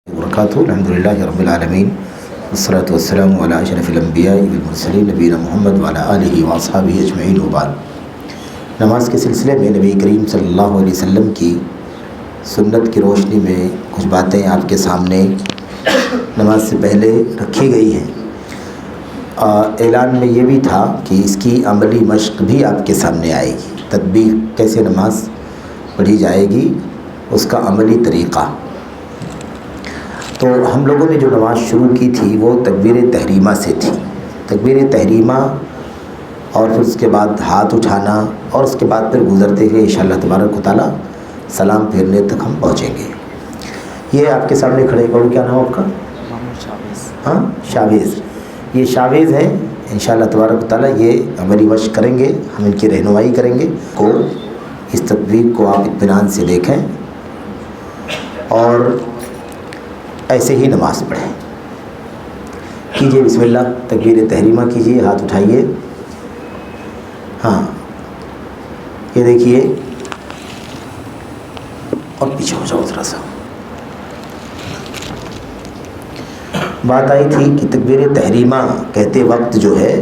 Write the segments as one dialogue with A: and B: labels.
A: وبرکاتہ الحمدللہ رب العالمین والصلاة والسلام علی اشرف الانبیاء والمرسلین نبینا محمد وعلی آلہ واصحابہ اجمعین وبعد۔ نماز کے سلسلے میں نبی کریم صلی اللہ علیہ وسلم کی سنت کی روشنی میں کچھ باتیں آپ کے سامنے نماز سے پہلے رکھی گئی ہیں۔ اعلان میں یہ بھی تھا کہ اس کی عملی مشق بھی آپ کے سامنے آئے گی، تطبیق کیسے نماز پڑھی جائے گی، اس کا عملی طریقہ۔ تو ہم لوگوں نے جو نماز شروع کی تھی وہ تکبیر تحریمہ سے تھی۔ تکبیر تحریمہ اور پھر اس کے بعد ہاتھ اٹھانا اور اس کے بعد پھر گزرتے ہوئے انشاءاللہ تبارک و تعالیٰ سلام پھیرنے تک ہم پہنچیں گے۔ یہ آپ کے سامنے کھڑے ہیں، کیا نام آپ کا؟ ہاں، شاویز۔ یہ شاویز ہیں، انشاءاللہ تبارک و تعالیٰ یہ عملی مشق کریں گے، ہم ان کی رہنمائی کریں گے۔ کو اس تطبیق کو آپ اطمینان سے دیکھیں اور ایسے ہی نماز پڑھیں۔ کیجئے بسم اللہ، تکبیر تحریمہ کیجئے، ہاتھ اٹھائیے۔ ہاں، یہ دیکھیے اور پیچھے ہو جاؤ ذرا سا۔ بات آئی تھی کہ تکبیر تحریمہ کہتے وقت جو ہے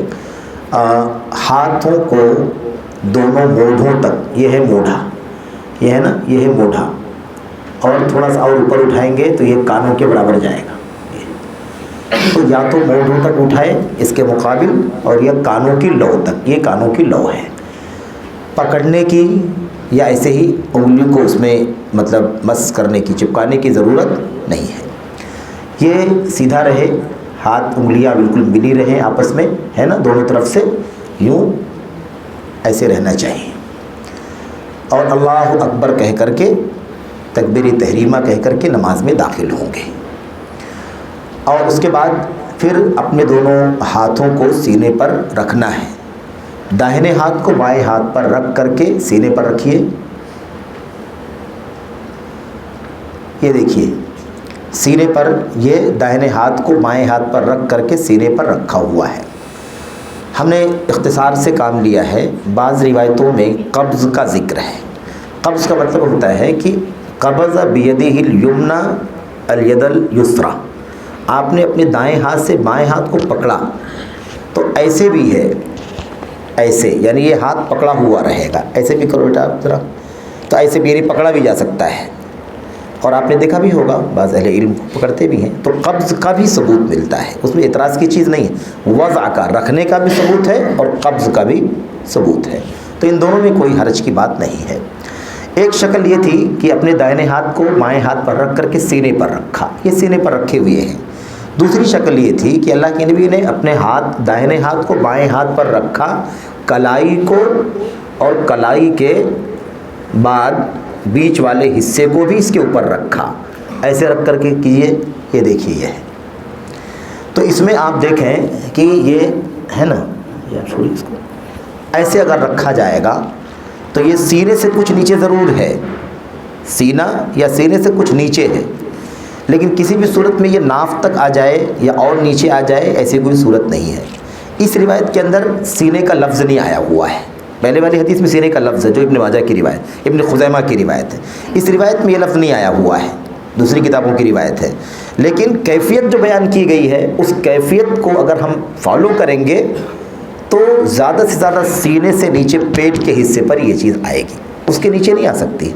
A: ہاتھوں کو دونوں موڑھوں تک، یہ ہے موڑھا، یہ ہے نا، یہ ہے موڑھا، اور تھوڑا سا اور اوپر اٹھائیں گے تو یہ کانوں کے برابر جائے گا۔ تو یا تو موڑھوں تک اٹھائے اس کے مقابل، اور یہ کانوں کی لو تک، یہ کانوں کی لو ہے۔ پکڑنے کی یا ایسے ہی انگلیوں کو اس میں مطلب مس کرنے کی، چپکانے کی ضرورت نہیں ہے۔ یہ سیدھا رہے، ہاتھ انگلیاں بالکل ملی رہیں آپس میں، ہے نا، دونوں طرف سے یوں ایسے رہنا چاہیے۔ اور اللہ اکبر کہہ کر کے، تکبیر تحریمہ کہہ کر کے نماز میں داخل ہوں گے۔ اور اس کے بعد پھر اپنے دونوں ہاتھوں کو سینے پر رکھنا ہے۔ داہنے ہاتھ کو بائیں ہاتھ پر رکھ کر کے سینے پر رکھیے۔ یہ دیکھیے سینے پر، یہ داہنے ہاتھ کو بائیں ہاتھ پر رکھ کر کے سینے پر رکھا ہوا ہے۔ ہم نے اختصار سے کام لیا ہے۔ بعض روایتوں میں قبض کا ذکر ہے۔ قبض کا مطلب ہوتا ہے کہ قبض بیدہ الیمنی الید الیسری، آپ نے اپنے دائیں ہاتھ سے بائیں ہاتھ کو پکڑا، تو ایسے بھی ہے، ایسے، یعنی یہ ہاتھ پکڑا ہوا رہے گا۔ ایسے بھی کرو بیٹا آپ ذرا، تو ایسے بھی پکڑا بھی جا سکتا ہے، اور آپ نے دیکھا بھی ہوگا بعض اہل علم پکڑتے بھی ہیں۔ تو قبض کا بھی ثبوت ملتا ہے، اس میں اعتراض کی چیز نہیں ہے۔ وضع کا، رکھنے کا بھی ثبوت ہے، اور قبض کا بھی ثبوت ہے، تو ان دونوں میں کوئی حرج کی بات نہیں ہے۔ ایک شکل یہ تھی کہ اپنے دائیں ہاتھ کو بائیں ہاتھ پر رکھ کر کے سینے پر رکھا، یہ سینے پر رکھے ہوئے ہیں۔ دوسری شکل یہ تھی کہ اللہ کے نبی نے اپنے ہاتھ، دائیں ہاتھ کو بائیں ہاتھ پر رکھا، کلائی کو اور کلائی کے بعد بیچ والے حصے کو بھی اس کے اوپر رکھا، ایسے رکھ کر کے کیجئے۔ یہ دیکھیے یہ ہے۔ تو اس میں آپ دیکھیں کہ یہ ہے نا، یا چھوڑیے اس کو، ایسے اگر رکھا جائے گا تو یہ سینے سے کچھ نیچے ضرور ہے، سینہ یا سینے سے کچھ نیچے ہے، لیکن کسی بھی صورت میں یہ ناف تک آ جائے یا اور نیچے آ جائے، ایسی کوئی صورت نہیں ہے۔ اس روایت کے اندر سینے کا لفظ نہیں آیا ہوا ہے۔ پہلے والی حدیث میں سینے کا لفظ ہے، جو ابن ماجہ کی روایت، ابن خزیمہ کی روایت ہے۔ اس روایت میں یہ لفظ نہیں آیا ہوا ہے، دوسری کتابوں کی روایت ہے، لیکن کیفیت جو بیان کی گئی ہے، اس کیفیت کو اگر ہم فالو کریں گے تو زیادہ سے زیادہ سینے سے نیچے پیٹ کے حصے پر یہ چیز آئے گی، اس کے نیچے نہیں آ سکتی۔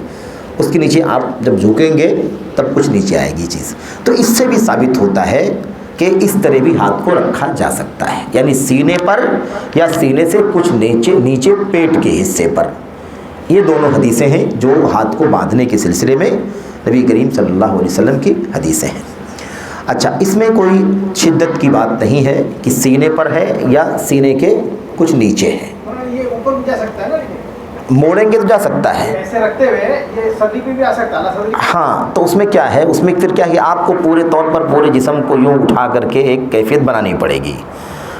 A: اس کے نیچے آپ جب جھکیں گے تب کچھ نیچے آئے گی چیز۔ تو اس سے بھی ثابت ہوتا ہے کہ اس طرح بھی ہاتھ کو رکھا جا سکتا ہے، یعنی سینے پر یا سینے سے کچھ نیچے پیٹ کے حصے پر۔ یہ دونوں حدیثیں ہیں جو ہاتھ کو باندھنے کے سلسلے میں نبی کریم صلی اللہ علیہ وسلم کی حدیثیں ہیں۔ اچھا، اس میں کوئی شدت کی بات نہیں ہے کہ سینے پر ہے یا سینے کے کچھ نیچے ہے۔
B: یہ اوپر بھی جا سکتا ہے نا،
A: موڑیں گے تو جا سکتا ہے،
B: ایسے رکھتے ہوئے یہ صدی پہ بھی آ سکتا ہے نا، صدی۔
A: ہاں، تو اس میں کیا ہے، اس میں پھر کیا ہے، آپ کو پورے طور پر پورے جسم کو یوں اٹھا کر کے ایک کیفیت بنانی پڑے گی۔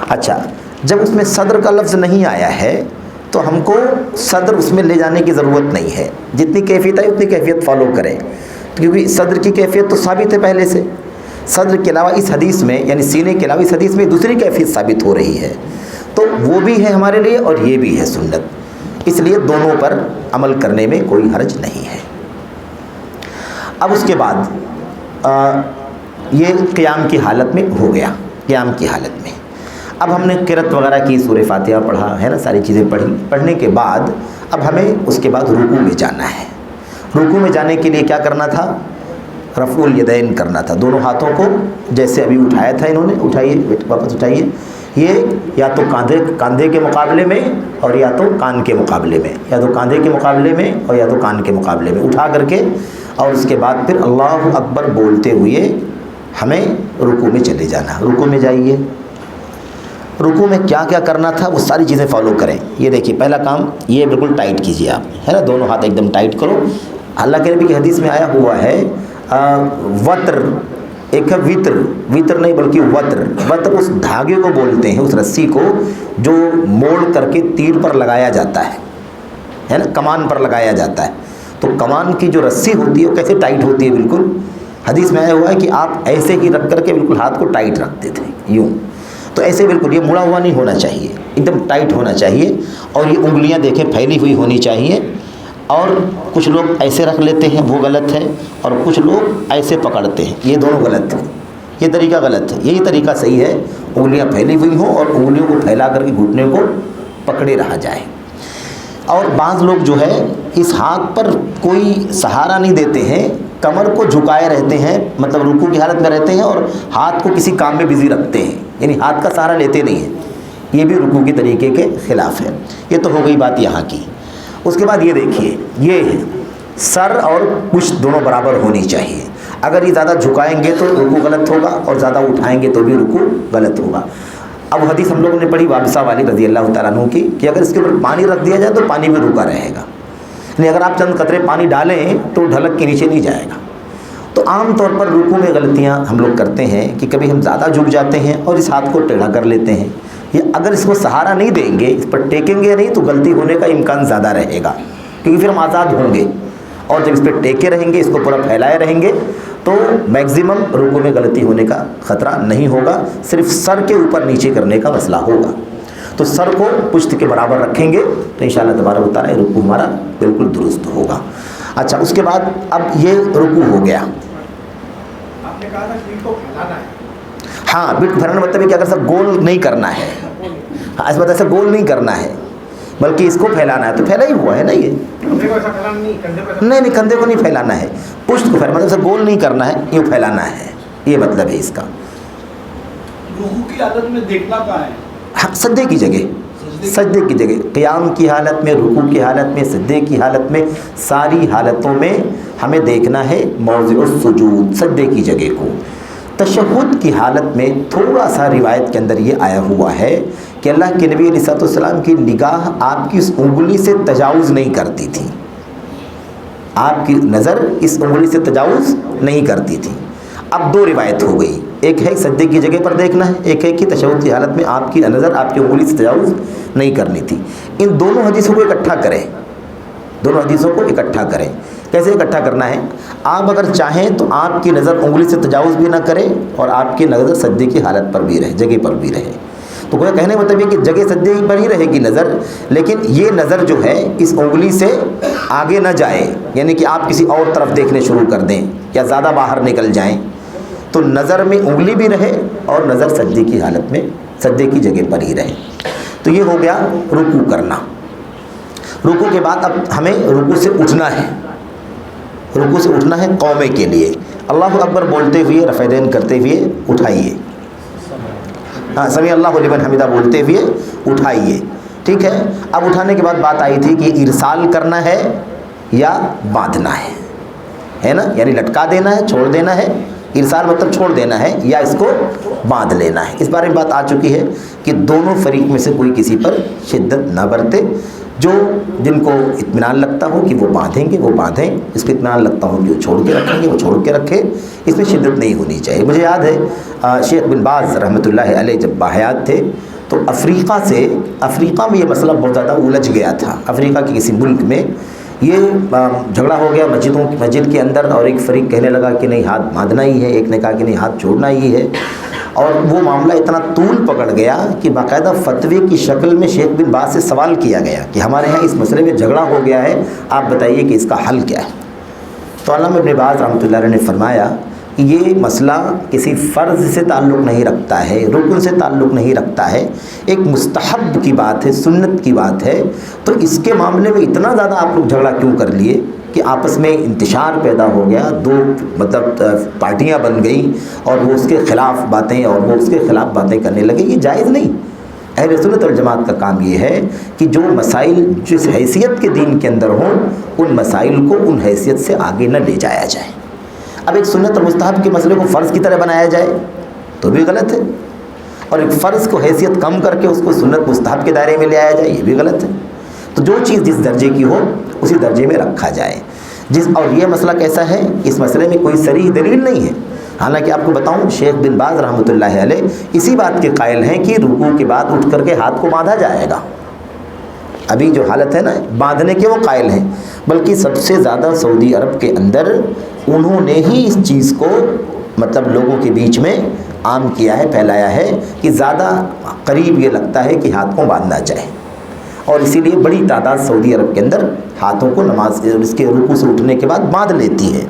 A: اچھا، جب اس میں صدر کا لفظ نہیں آیا ہے تو ہم کو صدر اس میں لے جانے کی ضرورت نہیں ہے، جتنی کیفیت ہے اتنی کیفیت فالو کریں، کیونکہ صدر کی کیفیت تو ثابت ہے پہلے سے۔ صدر کے علاوہ اس حدیث میں، یعنی سینے کے علاوہ اس حدیث میں دوسری کیفیت ثابت ہو رہی ہے، تو وہ بھی ہے ہمارے لیے اور یہ بھی ہے سنت، اس لیے دونوں پر عمل کرنے میں کوئی حرج نہیں ہے۔ اب اس کے بعد یہ قیام کی حالت میں ہو گیا، قیام کی حالت میں۔ اب ہم نے قرأت وغیرہ کی، سورہ فاتحہ پڑھا ہے نا، ساری چیزیں پڑھی، پڑھنے کے بعد اب ہمیں اس کے بعد رکوع میں جانا ہے۔ رکوع میں جانے کے لیے کیا کرنا تھا؟ رفع الیدین کرنا تھا، دونوں ہاتھوں کو جیسے ابھی اٹھایا تھا انہوں نے، اٹھائیے واپس اٹھائیے، یہ یا تو کاندھے کے مقابلے میں اور یا تو کان کے مقابلے میں، یا تو کاندھے کے مقابلے میں اور یا تو کان کے مقابلے میں اٹھا کر کے، اور اس کے بعد پھر اللہ اکبر بولتے ہوئے ہمیں رکوع میں چلے جانا۔ رکوع میں جائیے، رکوع میں کیا کیا کرنا تھا وہ ساری چیزیں فالو کریں۔ یہ دیکھیے پہلا کام یہ بالکل ٹائٹ کیجیے آپ، ہے نا، دونوں ہاتھ ایک دم ٹائٹ کرو۔ اللہ کے نبی کی حدیث میں آیا ہوا ہے وتر، ایک ہے وطر، وطر نہیں بلکہ وتر، وتر اس دھاگے کو بولتے ہیں، اس رسی کو جو موڑ کر کے تیر پر لگایا جاتا ہے نا، کمان پر لگایا جاتا ہے۔ تو کمان کی جو رسی ہوتی ہے وہ کیسے ٹائٹ ہوتی ہے؟ بالکل حدیث میں آیا ہوا ہے کہ آپ ایسے ہی رکھ کر کے بالکل ہاتھ کو ٹائٹ رکھتے تھے، یوں۔ تو ایسے بالکل یہ مڑا ہوا نہیں ہونا چاہیے، ایک دم ٹائٹ ہونا چاہیے، اور یہ انگلیاں دیکھیں پھیلی ہوئی ہونی چاہیے۔ اور کچھ لوگ ایسے رکھ لیتے ہیں، وہ غلط ہے، اور کچھ لوگ ایسے پکڑتے ہیں، یہ دونوں غلط ہے، یہ طریقہ غلط ہے۔ یہی طریقہ صحیح ہے، انگلیاں پھیلی ہوئی ہوں اور انگلیوں کو پھیلا کر کے گھٹنے کو پکڑے رہا جائے۔ اور بعض لوگ جو ہے اس ہاتھ پر کوئی سہارا نہیں دیتے ہیں، کمر کو جھکائے رہتے ہیں، مطلب رکوع کی حالت میں رہتے ہیں اور ہاتھ کو کسی کام میں بزی رکھتے ہیں، یعنی ہاتھ کا سہارا لیتے نہیں ہیں، یہ بھی رکوع کے طریقے کے خلاف ہے۔ یہ تو ہو گئی بات یہاں کی۔ اس کے بعد یہ دیکھیے، یہ ہے سر اور پشت دونوں برابر ہونی چاہیے۔ اگر یہ زیادہ جھکائیں گے تو رکوع غلط ہوگا، اور زیادہ اٹھائیں گے تو بھی رکوع غلط ہوگا۔ اب حدیث ہم لوگوں نے پڑھی وابصہ والی رضی اللہ تعالیٰ عنہ کی، کہ اگر اس کے اوپر پانی رکھ دیا جائے تو پانی میں رکا رہے گا، یعنی اگر آپ چند قطرے پانی ڈالیں تو ڈھلک کے نیچے نہیں جائے گا۔ تو عام طور پر رکوع میں غلطیاں ہم لوگ کرتے ہیں کہ کبھی ہم زیادہ جھک جاتے ہیں اور اس ہاتھ کو ٹیڑھا کر لیتے ہیں، یا اگر اس کو سہارا نہیں دیں گے، اس پر ٹیکیں گے نہیں، تو غلطی ہونے کا امکان زیادہ رہے گا، کیونکہ پھر ہم آزاد ہوں گے، اور جب اس پہ ٹیکے رہیں گے، اس کو پورا پھیلائے رہیں گے، تو میکزیمم رکوع میں غلطی ہونے کا خطرہ نہیں ہوگا، صرف سر کے اوپر نیچے کرنے کا مسئلہ ہوگا۔ تو سر کو پشت کے برابر رکھیں گے تو انشاءاللہ تبارک و تعالیٰ رکوع ہمارا بالکل درست ہوگا۔ اچھا، اس کے بعد اب یہ رکوع ہو گیا۔
B: آپ نے کہا تھا پیٹھ کو پھیلانا ہے۔
A: ہاں، پیٹھ کو پھیلانا مطلب ہے کہ اگر سب گول نہیں کرنا ہے، ہاں اس بات ایسا گول نہیں کرنا ہے، بلکہ اس کو پھیلانا ہے، تو پھیلا ہی ہوا ہے نا یہ،
B: کندھے کو ایسا پھیلانا نہیں، کندھے کو ایسا
A: نہیں کندھے کو نہیں پھیلانا ہے، پشت کو پھیلانا، مطلب ایسا گول نہیں کرنا ہے، یوں پھیلانا ہے، یہ مطلب ہے اس کا۔
C: رکوع کی حالت میں دیکھنا کہاں ہے؟
A: ہاں، سجدے کی جگہ، سجدے کی جگہ، قیام کی حالت میں، رکوع کی حالت میں، سجدے کی حالت میں، ساری حالتوں میں ہمیں دیکھنا ہے موضع السجود، سجدے کی جگہ کو۔ تشہد کی حالت میں تھوڑا سا روایت کے اندر یہ آیا ہوا ہے کہ اللہ کے نبی علیہ السلام کی نگاہ آپ کی اس انگلی سے تجاوز نہیں کرتی تھی، آپ کی نظر اس انگلی سے تجاوز نہیں کرتی تھی۔ اب دو روایت ہو گئی، ایک ہے سجدے کی جگہ پر دیکھنا ہے، ایک ہے کہ تشہد کی حالت میں آپ کی نظر آپ کی انگلی سے تجاوز نہیں کرنی تھی۔ ان دونوں حدیثوں کو اکٹھا کریں، دونوں حدیثوں کو اکٹھا کریں۔ کیسے اکٹھا کرنا ہے؟ آپ اگر چاہیں تو آپ کی نظر انگلی سے تجاوز بھی نہ کرے اور آپ کی نظر سجدے کی حالت پر بھی رہے، جگہ پر بھی رہے۔ تو کوئی کہنے کا مطلب یہ کہ جگہ سجدے پر ہی رہے گی نظر، لیکن یہ نظر جو ہے اس انگلی سے آگے نہ جائے، یعنی کہ آپ کسی اور طرف دیکھنے شروع کر دیں یا زیادہ باہر نکل جائیں، تو نظر میں انگلی بھی رہے اور نظر سجدے کی حالت میں سجدے کی جگہ پر ہی رہے۔ تو یہ ہو گیا رکوع کرنا۔ رکوع کے بعد اب ہمیں رکوع سے اٹھنا ہے، رکوع سے اٹھنا ہے قومے کے لیے، اللہ اکبر بولتے ہوئے، رفع دین کرتے ہوئے اٹھائیے، ہاں سمیع اللہ لمن حمدہ بولتے ہوئے اٹھائیے، ٹھیک ہے۔ اب اٹھانے کے بعد بات آئی تھی کہ ارسال کرنا ہے یا باندھنا ہے نا، یعنی لٹکا دینا ہے، چھوڑ دینا ہے، ارسال مطلب چھوڑ دینا ہے، یا اس کو باندھ لینا ہے۔ اس بارے میں بات آ چکی ہے کہ دونوں فریق میں سے کوئی کسی پر شدت نہ برتے، جن کو اطمینان لگتا ہو کہ وہ باندھیں گے وہ باندھیں، جس کو اطمینان لگتا ہو کہ وہ چھوڑ کے رکھیں گے وہ چھوڑ کے رکھیں، اس میں شدت نہیں ہونی چاہیے۔ مجھے یاد ہے شیخ بن باز رحمۃ اللہ علیہ جب باحیات تھے تو افریقہ میں یہ مسئلہ بہت زیادہ الجھ گیا تھا۔ افریقہ کے کسی ملک میں یہ جھگڑا ہو گیا مسجد کے اندر، اور ایک فریق کہنے لگا کہ نہیں ہاتھ باندھنا ہی ہے، ایک نے کہا کہ نہیں ہاتھ چھوڑنا ہی ہے، اور وہ معاملہ اتنا طول پکڑ گیا کہ باقاعدہ فتوے کی شکل میں شیخ بن باز سے سوال کیا گیا کہ ہمارے ہاں اس مسئلے میں جھگڑا ہو گیا ہے، آپ بتائیے کہ اس کا حل کیا ہے۔ تو علامہ ابن باز رحمۃ اللہ علیہ نے فرمایا یہ مسئلہ کسی فرض سے تعلق نہیں رکھتا ہے، رکن سے تعلق نہیں رکھتا ہے، ایک مستحب کی بات ہے، سنت کی بات ہے، تو اس کے معاملے میں اتنا زیادہ آپ لوگ جھگڑا کیوں کر لیے کہ آپس میں انتشار پیدا ہو گیا، دو مطلب پارٹیاں بن گئیں اور وہ اس کے خلاف باتیں اور وہ اس کے خلاف باتیں کرنے لگے؟ یہ جائز نہیں۔ اہل سنت والجماعت کا کام یہ ہے کہ جو مسائل جس حیثیت کے دین کے اندر ہوں ان مسائل کو ان حیثیت سے آگے نہ لے جایا جائے۔ اب ایک سنت اور مستحب کے مسئلے کو فرض کی طرح بنایا جائے تو بھی غلط ہے، اور ایک فرض کو حیثیت کم کر کے اس کو سنت مستحب کے دائرے میں لے آیا جائے، یہ بھی غلط ہے۔ تو جو چیز جس درجے کی ہو اسی درجے میں رکھا جائے۔ اور یہ مسئلہ کیسا ہے؟ اس مسئلے میں کوئی صریح دلیل نہیں ہے۔ حالانکہ آپ کو بتاؤں شیخ بن باز رحمۃ اللہ علیہ اسی بات کے قائل ہیں کہ رکوع کے بعد اٹھ کر کے ہاتھ کو باندھا جائے گا۔ ابھی جو حالت ہے نا باندھنے کے وہ قائل ہیں، بلکہ سب سے زیادہ سعودی عرب کے اندر انہوں نے ہی اس چیز کو مطلب لوگوں کے بیچ میں عام کیا ہے، پھیلایا ہے کہ زیادہ قریب یہ لگتا ہے کہ ہاتھ کو باندھنا جائے، اور اسی لیے بڑی تعداد سعودی عرب کے اندر ہاتھوں کو نماز اس کے رکوع سے اٹھنے کے بعد باندھ لیتی ہے۔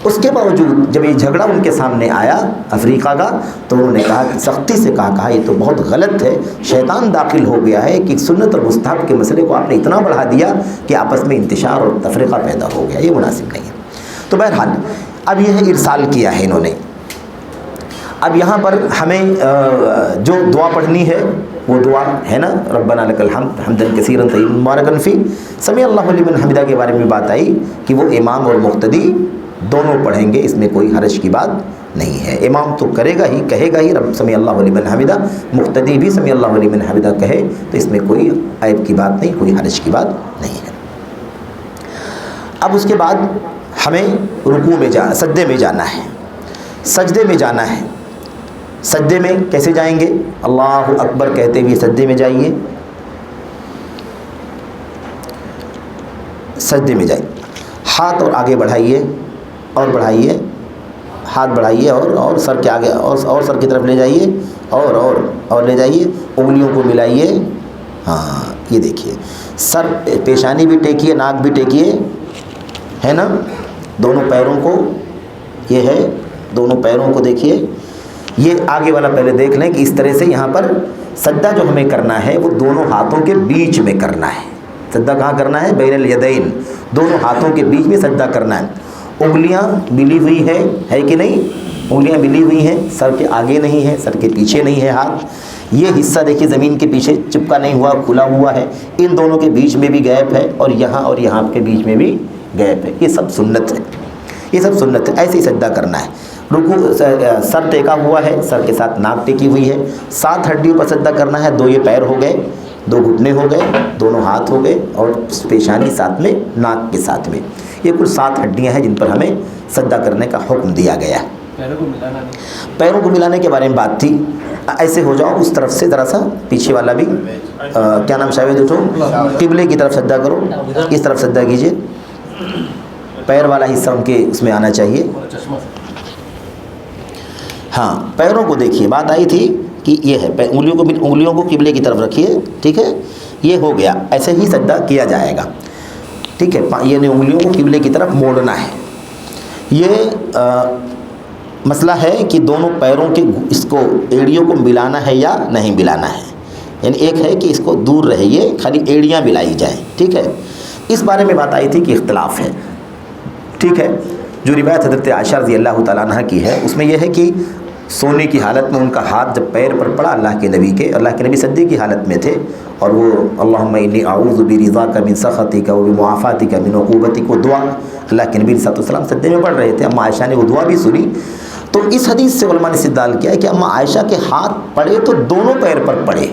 A: اس کے باوجود جب یہ جھگڑا ان کے سامنے آیا افریقہ کا تو انہوں نے کہا کہ سختی سے کہا یہ تو بہت غلط ہے، شیطان داخل ہو گیا ہے کہ سنت اور مستحب کے مسئلے کو آپ نے اتنا بڑھا دیا کہ آپس میں انتشار اور تفریقہ پیدا ہو گیا، یہ مناسب نہیں ہے۔ تو بہرحال اب یہ ہے ارسال کیا ہے انہوں نے۔ اب یہاں پر ہمیں جو دعا پڑھنی ہے وہ دعا ہے نا، ربنا لک الحمد حمدا کثیرا طیبا مبارکا فی، سمیع اللہ لمن حمدہ کے بارے میں بات آئی کہ وہ امام اور مقتدی دونوں پڑھیں گے، اس میں کوئی حرج کی بات نہیں ہے۔ امام تو کرے گا ہی، کہے گا ہی رب سمیع اللہ لمن حمدہ، مقتدی بھی سمیع اللہ لمن حمدہ کہے تو اس میں کوئی عیب کی بات نہیں، کوئی حرج کی بات نہیں ہے۔ اب اس کے بعد ہمیں رکوع میں سجدے میں جانا ہے، سجدے میں جانا ہے۔ سجدے میں کیسے جائیں گے؟ اللہ اکبر کہتے ہوئے سجدے میں جائیے، سجدے میں جائیے، ہاتھ اور آگے بڑھائیے اور بڑھائیے، ہاتھ بڑھائیے اور سر کے آگے اور سر کی طرف لے جائیے اور لے جائیے، انگلیوں کو ملائیے۔ ہاں یہ دیکھیے، سر پیشانی بھی ٹیکیے، ناک بھی ٹیکیے، ہے نا، دونوں پیروں کو، یہ ہے دونوں پیروں کو دیکھیے۔ یہ آگے والا پہلے دیکھ لیں کہ اس طرح سے یہاں پر سجدہ جو ہمیں کرنا ہے وہ دونوں ہاتھوں کے بیچ میں کرنا ہے۔ سجدہ کہاں کرنا ہے؟ بین الیدین، دونوں ہاتھوں کے بیچ میں سجدہ کرنا ہے۔ انگلیاں ملی ہوئی ہے کہ نہیں؟ انگلیاں ملی ہوئی ہیں، سر کے آگے نہیں ہے، سر کے پیچھے نہیں ہے ہاتھ۔ یہ حصہ دیکھیے زمین کے پیچھے چپکا نہیں ہوا، کھلا ہوا ہے، ان دونوں کے بیچ میں بھی گیپ ہے اور یہاں کے بیچ میں بھی گیپ ہے۔ یہ سب سنت ہے، یہ سب سنت ہے، ایسے ہی سجدہ کرنا ہے۔ رکوع سر ٹیکا ہوا ہے، سر کے ساتھ ناک ٹیکی ہوئی ہے، 7 ہڈیوں پر سجدہ کرنا ہے۔ 2 یہ پیر ہو گئے، 2 گھٹنے ہو گئے، دونوں ہاتھ ہو گئے اور پیشانی ساتھ میں، ناک کے ساتھ میں، یہ کل 7 ہڈیاں ہیں جن پر ہمیں سجدہ کرنے کا حکم دیا گیا ہے۔ پیروں کو ملانے کے بارے میں بات تھی، ایسے ہو جاؤ اس طرف سے ذرا سا پیچھے والا بھی، کیا نام شاید اٹھو، قبلے کی طرف سجدہ کرو، اس طرف سجدہ کیجئے، پیر والا حصہ ان کے اس میں آنا چاہیے۔ ہاں پیروں کو دیکھیے، بات آئی تھی کہ یہ ہے انگلیوں کو قبلے کی طرف رکھیے، ٹھیک ہے، یہ ہو گیا، ایسے ہی سجدہ کیا جائے گا، ٹھیک ہے، یعنی انگلیوں کو قبلے کی طرف موڑنا ہے۔ یہ مسئلہ ہے کہ دونوں پیروں کے اس کو ایڑیوں کو ملانا ہے یا نہیں ملانا ہے، یعنی ایک ہے کہ اس کو دور رہے، یہ خالی ایڑیاں ملائی جائیں، ٹھیک ہے۔ اس بارے میں بات آئی تھی کہ اختلاف ہے، ٹھیک ہے۔ جو روایت حضرت عائشہ رضی اللہ تعالیٰ عنہ کی ہے اس میں یہ ہے کہ سونے کی حالت میں ان کا ہاتھ جب پیر پر پڑا اللہ کے نبی سجدے کی حالت میں تھے، اور وہ اللہم انی اعوذ برضاک من سخطک و بمعافاتک من عقوبتک، وہ دعا اللہ کے نبی صلی اللہ علیہ وسلم سجدے میں پڑھ رہے تھے۔ اما عائشہ نے وہ دعا بھی سنی، تو اس حدیث سے علماء نے استدلال کیا ہے کہ اما عائشہ کے ہاتھ پڑے تو دونوں پیر پر پڑے،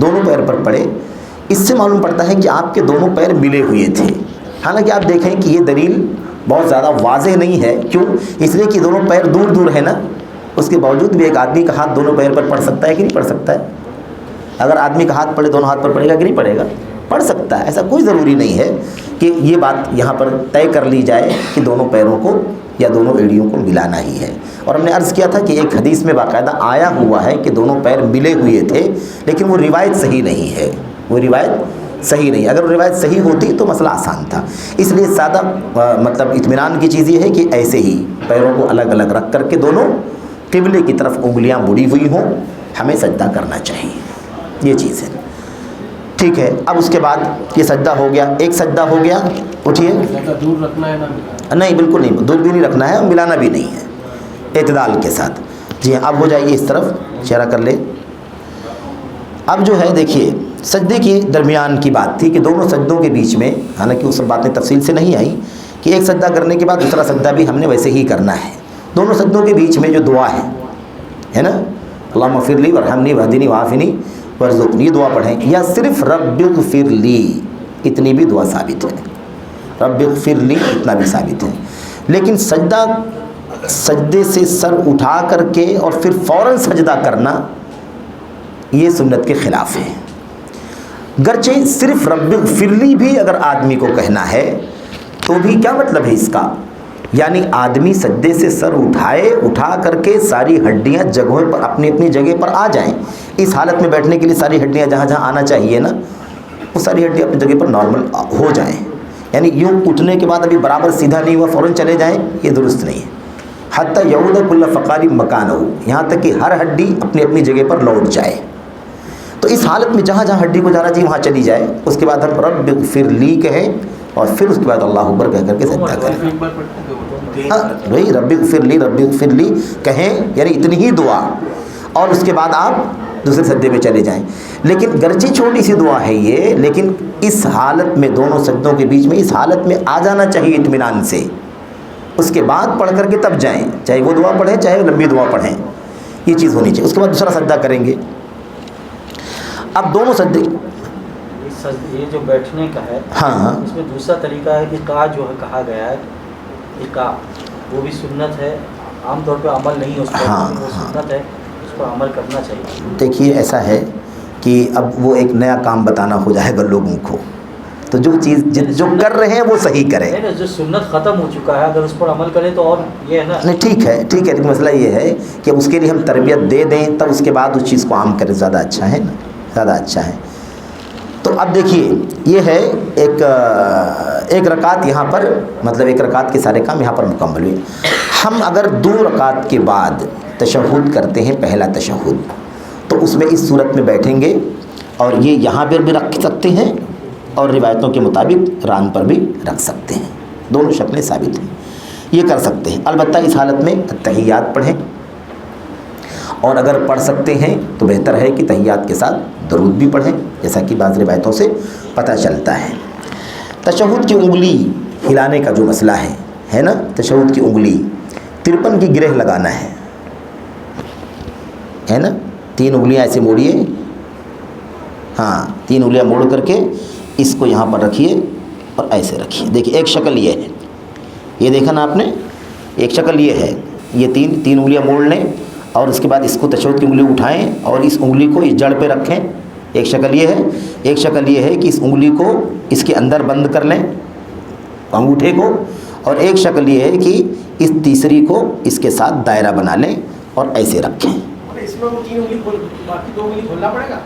A: دونوں پیر پر پڑے۔ اس سے معلوم پڑتا ہے کہ آپ کے دونوں پیر ملے ہوئے تھے۔ حالانکہ آپ دیکھیں کہ یہ دلیل بہت زیادہ واضح نہیں ہے، کیوں؟ اس لیے کہ دونوں پیر دور دور ہے نا، اس کے باوجود بھی ایک آدمی کا ہاتھ دونوں پیر پر پڑ سکتا ہے کہ نہیں پڑ سکتا ہے؟ اگر آدمی کا ہاتھ پڑے دونوں ہاتھ پر پڑے گا کہ نہیں پڑے گا؟ پڑ سکتا ہے، ایسا کوئی ضروری نہیں ہے کہ یہ بات یہاں پر طے کر لی جائے کہ دونوں پیروں کو یا دونوں ایڑیوں کو ملانا ہی ہے۔ اور ہم نے عرض کیا تھا کہ ایک حدیث میں باقاعدہ آیا ہوا ہے کہ دونوں پیر ملے ہوئے تھے، لیکن وہ روایت صحیح نہیں ہے، وہ روایت صحیح نہیں. اگر وہ روایت صحیح ہوتی تو مسئلہ آسان تھا. اس لیے سادہ مطلب اطمینان کی چیز یہ ہے کہ ایسے ہی پیروں کو الگ الگ رکھ کر کے دونوں قبلے کی طرف انگلیاں مڑی ہوئی ہوں, ہمیں سجدہ کرنا چاہیے. یہ چیز ہے. ٹھیک ہے. اب اس کے بعد یہ سجدہ ہو گیا, ایک سجدہ ہو گیا. اٹھیے.
C: دور رکھنا ہے نا؟
A: نہیں بالکل نہیں, دور بھی نہیں رکھنا ہے اور ملانا بھی نہیں ہے, اعتدال کے ساتھ. جی ہاں, اب ہو جائیے اس طرف, چہرہ کر لے. اب جو ہے دیکھیے سجدے کے درمیان کی بات تھی کہ دونوں سجدوں کے بیچ میں, حالانکہ وہ سب باتیں تفصیل سے نہیں آئی, کہ ایک سجدہ کرنے کے بعد دوسرا سجدہ بھی ہم نے ویسے ہی کرنا ہے. دونوں سجدوں کے بیچ میں جو دعا ہے نا, اللہم اغفر لی ورحمنی واہدنی وعافنی وارزقنی, یہ دعا پڑھیں, یا صرف رب اغفر لی, اتنی بھی دعا ثابت ہے. رب اغفر لی اتنا بھی ثابت ہے. لیکن سجدے سے سر اٹھا کر کے اور پھر فوراً سجدہ کرنا, یہ سنت کے خلاف ہے. گرچہ صرف رب اغفر لی بھی اگر آدمی کو کہنا ہے تو بھی کیا مطلب ہے اس کا, یعنی آدمی سجدے سے سر اٹھا کر کے ساری ہڈیاں جگہوں پر اپنی اپنی جگہ پر آ جائیں. اس حالت میں بیٹھنے کے لیے ساری ہڈیاں جہاں جہاں آنا چاہیے نا, وہ ساری ہڈیاں اپنی جگہ پر نارمل ہو جائیں. یعنی یوں اٹھنے کے بعد ابھی برابر سیدھا نہیں ہوا فوراً چلے جائیں, یہ درست نہیں ہے. حتیٰ یعود کل فقار مکانہ, یہاں تک کہ ہر ہڈی اپنی اپنی جگہ پر لوٹ جائے. تو اس حالت میں جہاں جہاں ہڈی کو جانا چاہیے وہاں چلی جائے. اس کے بعد ہم رب اغفر لی کہیں اور پھر اس کے بعد اللہ اکبر کہہ کر کے سجدہ کریں. ہاں بھائی, رب اغفر لی کہیں, یعنی اتنی ہی دعا, اور اس کے بعد آپ دوسرے سجدے میں چلے جائیں. لیکن گرچہ چھوٹی سی دعا ہے یہ, لیکن اس حالت میں دونوں سجدوں کے بیچ میں اس حالت میں آ جانا چاہیے اطمینان سے. اس کے بعد پڑھ کر کے تب جائیں, چاہے وہ دعا پڑھیں چاہے لمبی دعا پڑھیں, یہ چیز ہونی چاہیے. اس کے بعد دوسرا سجدہ کریں گے. اب دونوں سجدے,
D: یہ جو بیٹھنے کا ہے,
A: ہاں
D: اس میں دوسرا طریقہ ہے کہ کا جو ہے کہا گیا ہے, کا وہ بھی سنت ہے. عام طور پہ عمل نہیں اس پر, وہ سنت ہے, اس پر عمل کرنا چاہیے.
A: دیکھیے ایسا ہے کہ اب وہ ایک نیا کام بتانا ہو جائے گا لوگوں کو, تو جو چیز جو کر رہے ہیں وہ صحیح کریں.
D: جو سنت ختم ہو چکا ہے اگر اس پر عمل کریں تو اور یہ ہے نا. نہیں
A: ٹھیک ہے لیکن مسئلہ یہ ہے کہ اس کے لیے ہم تربیت دے دیں تب اس کے بعد اس چیز کو عام کریں, زیادہ اچھا ہے نا, زیادہ اچھا ہے. تو اب دیکھیے یہ ہے ایک رکعت یہاں پر, مطلب ایک رکعت کے سارے کام یہاں پر مکمل ہوئے. ہم اگر 2 رکعت کے بعد تشہد کرتے ہیں, پہلا تشہد, تو اس میں اس صورت میں بیٹھیں گے, اور یہ یہاں پر بھی رکھ سکتے ہیں اور روایتوں کے مطابق ران پر بھی رکھ سکتے ہیں. دونوں شکلیں ثابت ہیں, یہ کر سکتے ہیں. البتہ اس حالت میں تحیات پڑھیں, اور اگر پڑھ سکتے ہیں تو بہتر ہے کہ تحیات کے ساتھ درود بھی پڑھیں, جیسا کہ بعض روایتوں سے پتہ چلتا ہے. تشہد کی انگلی ہلانے کا جو مسئلہ ہے نا, تشہد کی انگلی 53 کی گرہ لگانا ہے نا. 3 انگلیاں ایسے موڑیے, ہاں 3 انگلیاں موڑ کر کے اس کو یہاں پر رکھیے اور ایسے رکھیے. دیکھیے ایک شکل یہ ہے, یہ دیکھا نا آپ نے, ایک شکل یہ ہے, یہ تین انگلیاں موڑ لیں اور اس کے بعد اس کو تشہد کی انگلی اٹھائیں اور اس انگلی کو اس جڑ پہ رکھیں. ایک شکل یہ ہے. ایک شکل یہ ہے کہ اس انگلی کو اس کے اندر بند کر لیں انگوٹھے کو, اور ایک شکل یہ ہے کہ اس تیسری کو اس کے ساتھ دائرہ بنا لیں اور ایسے رکھیں.
B: اس میں وہ 3 انگلی باقی 2 انگلی کھولنا پڑے گا؟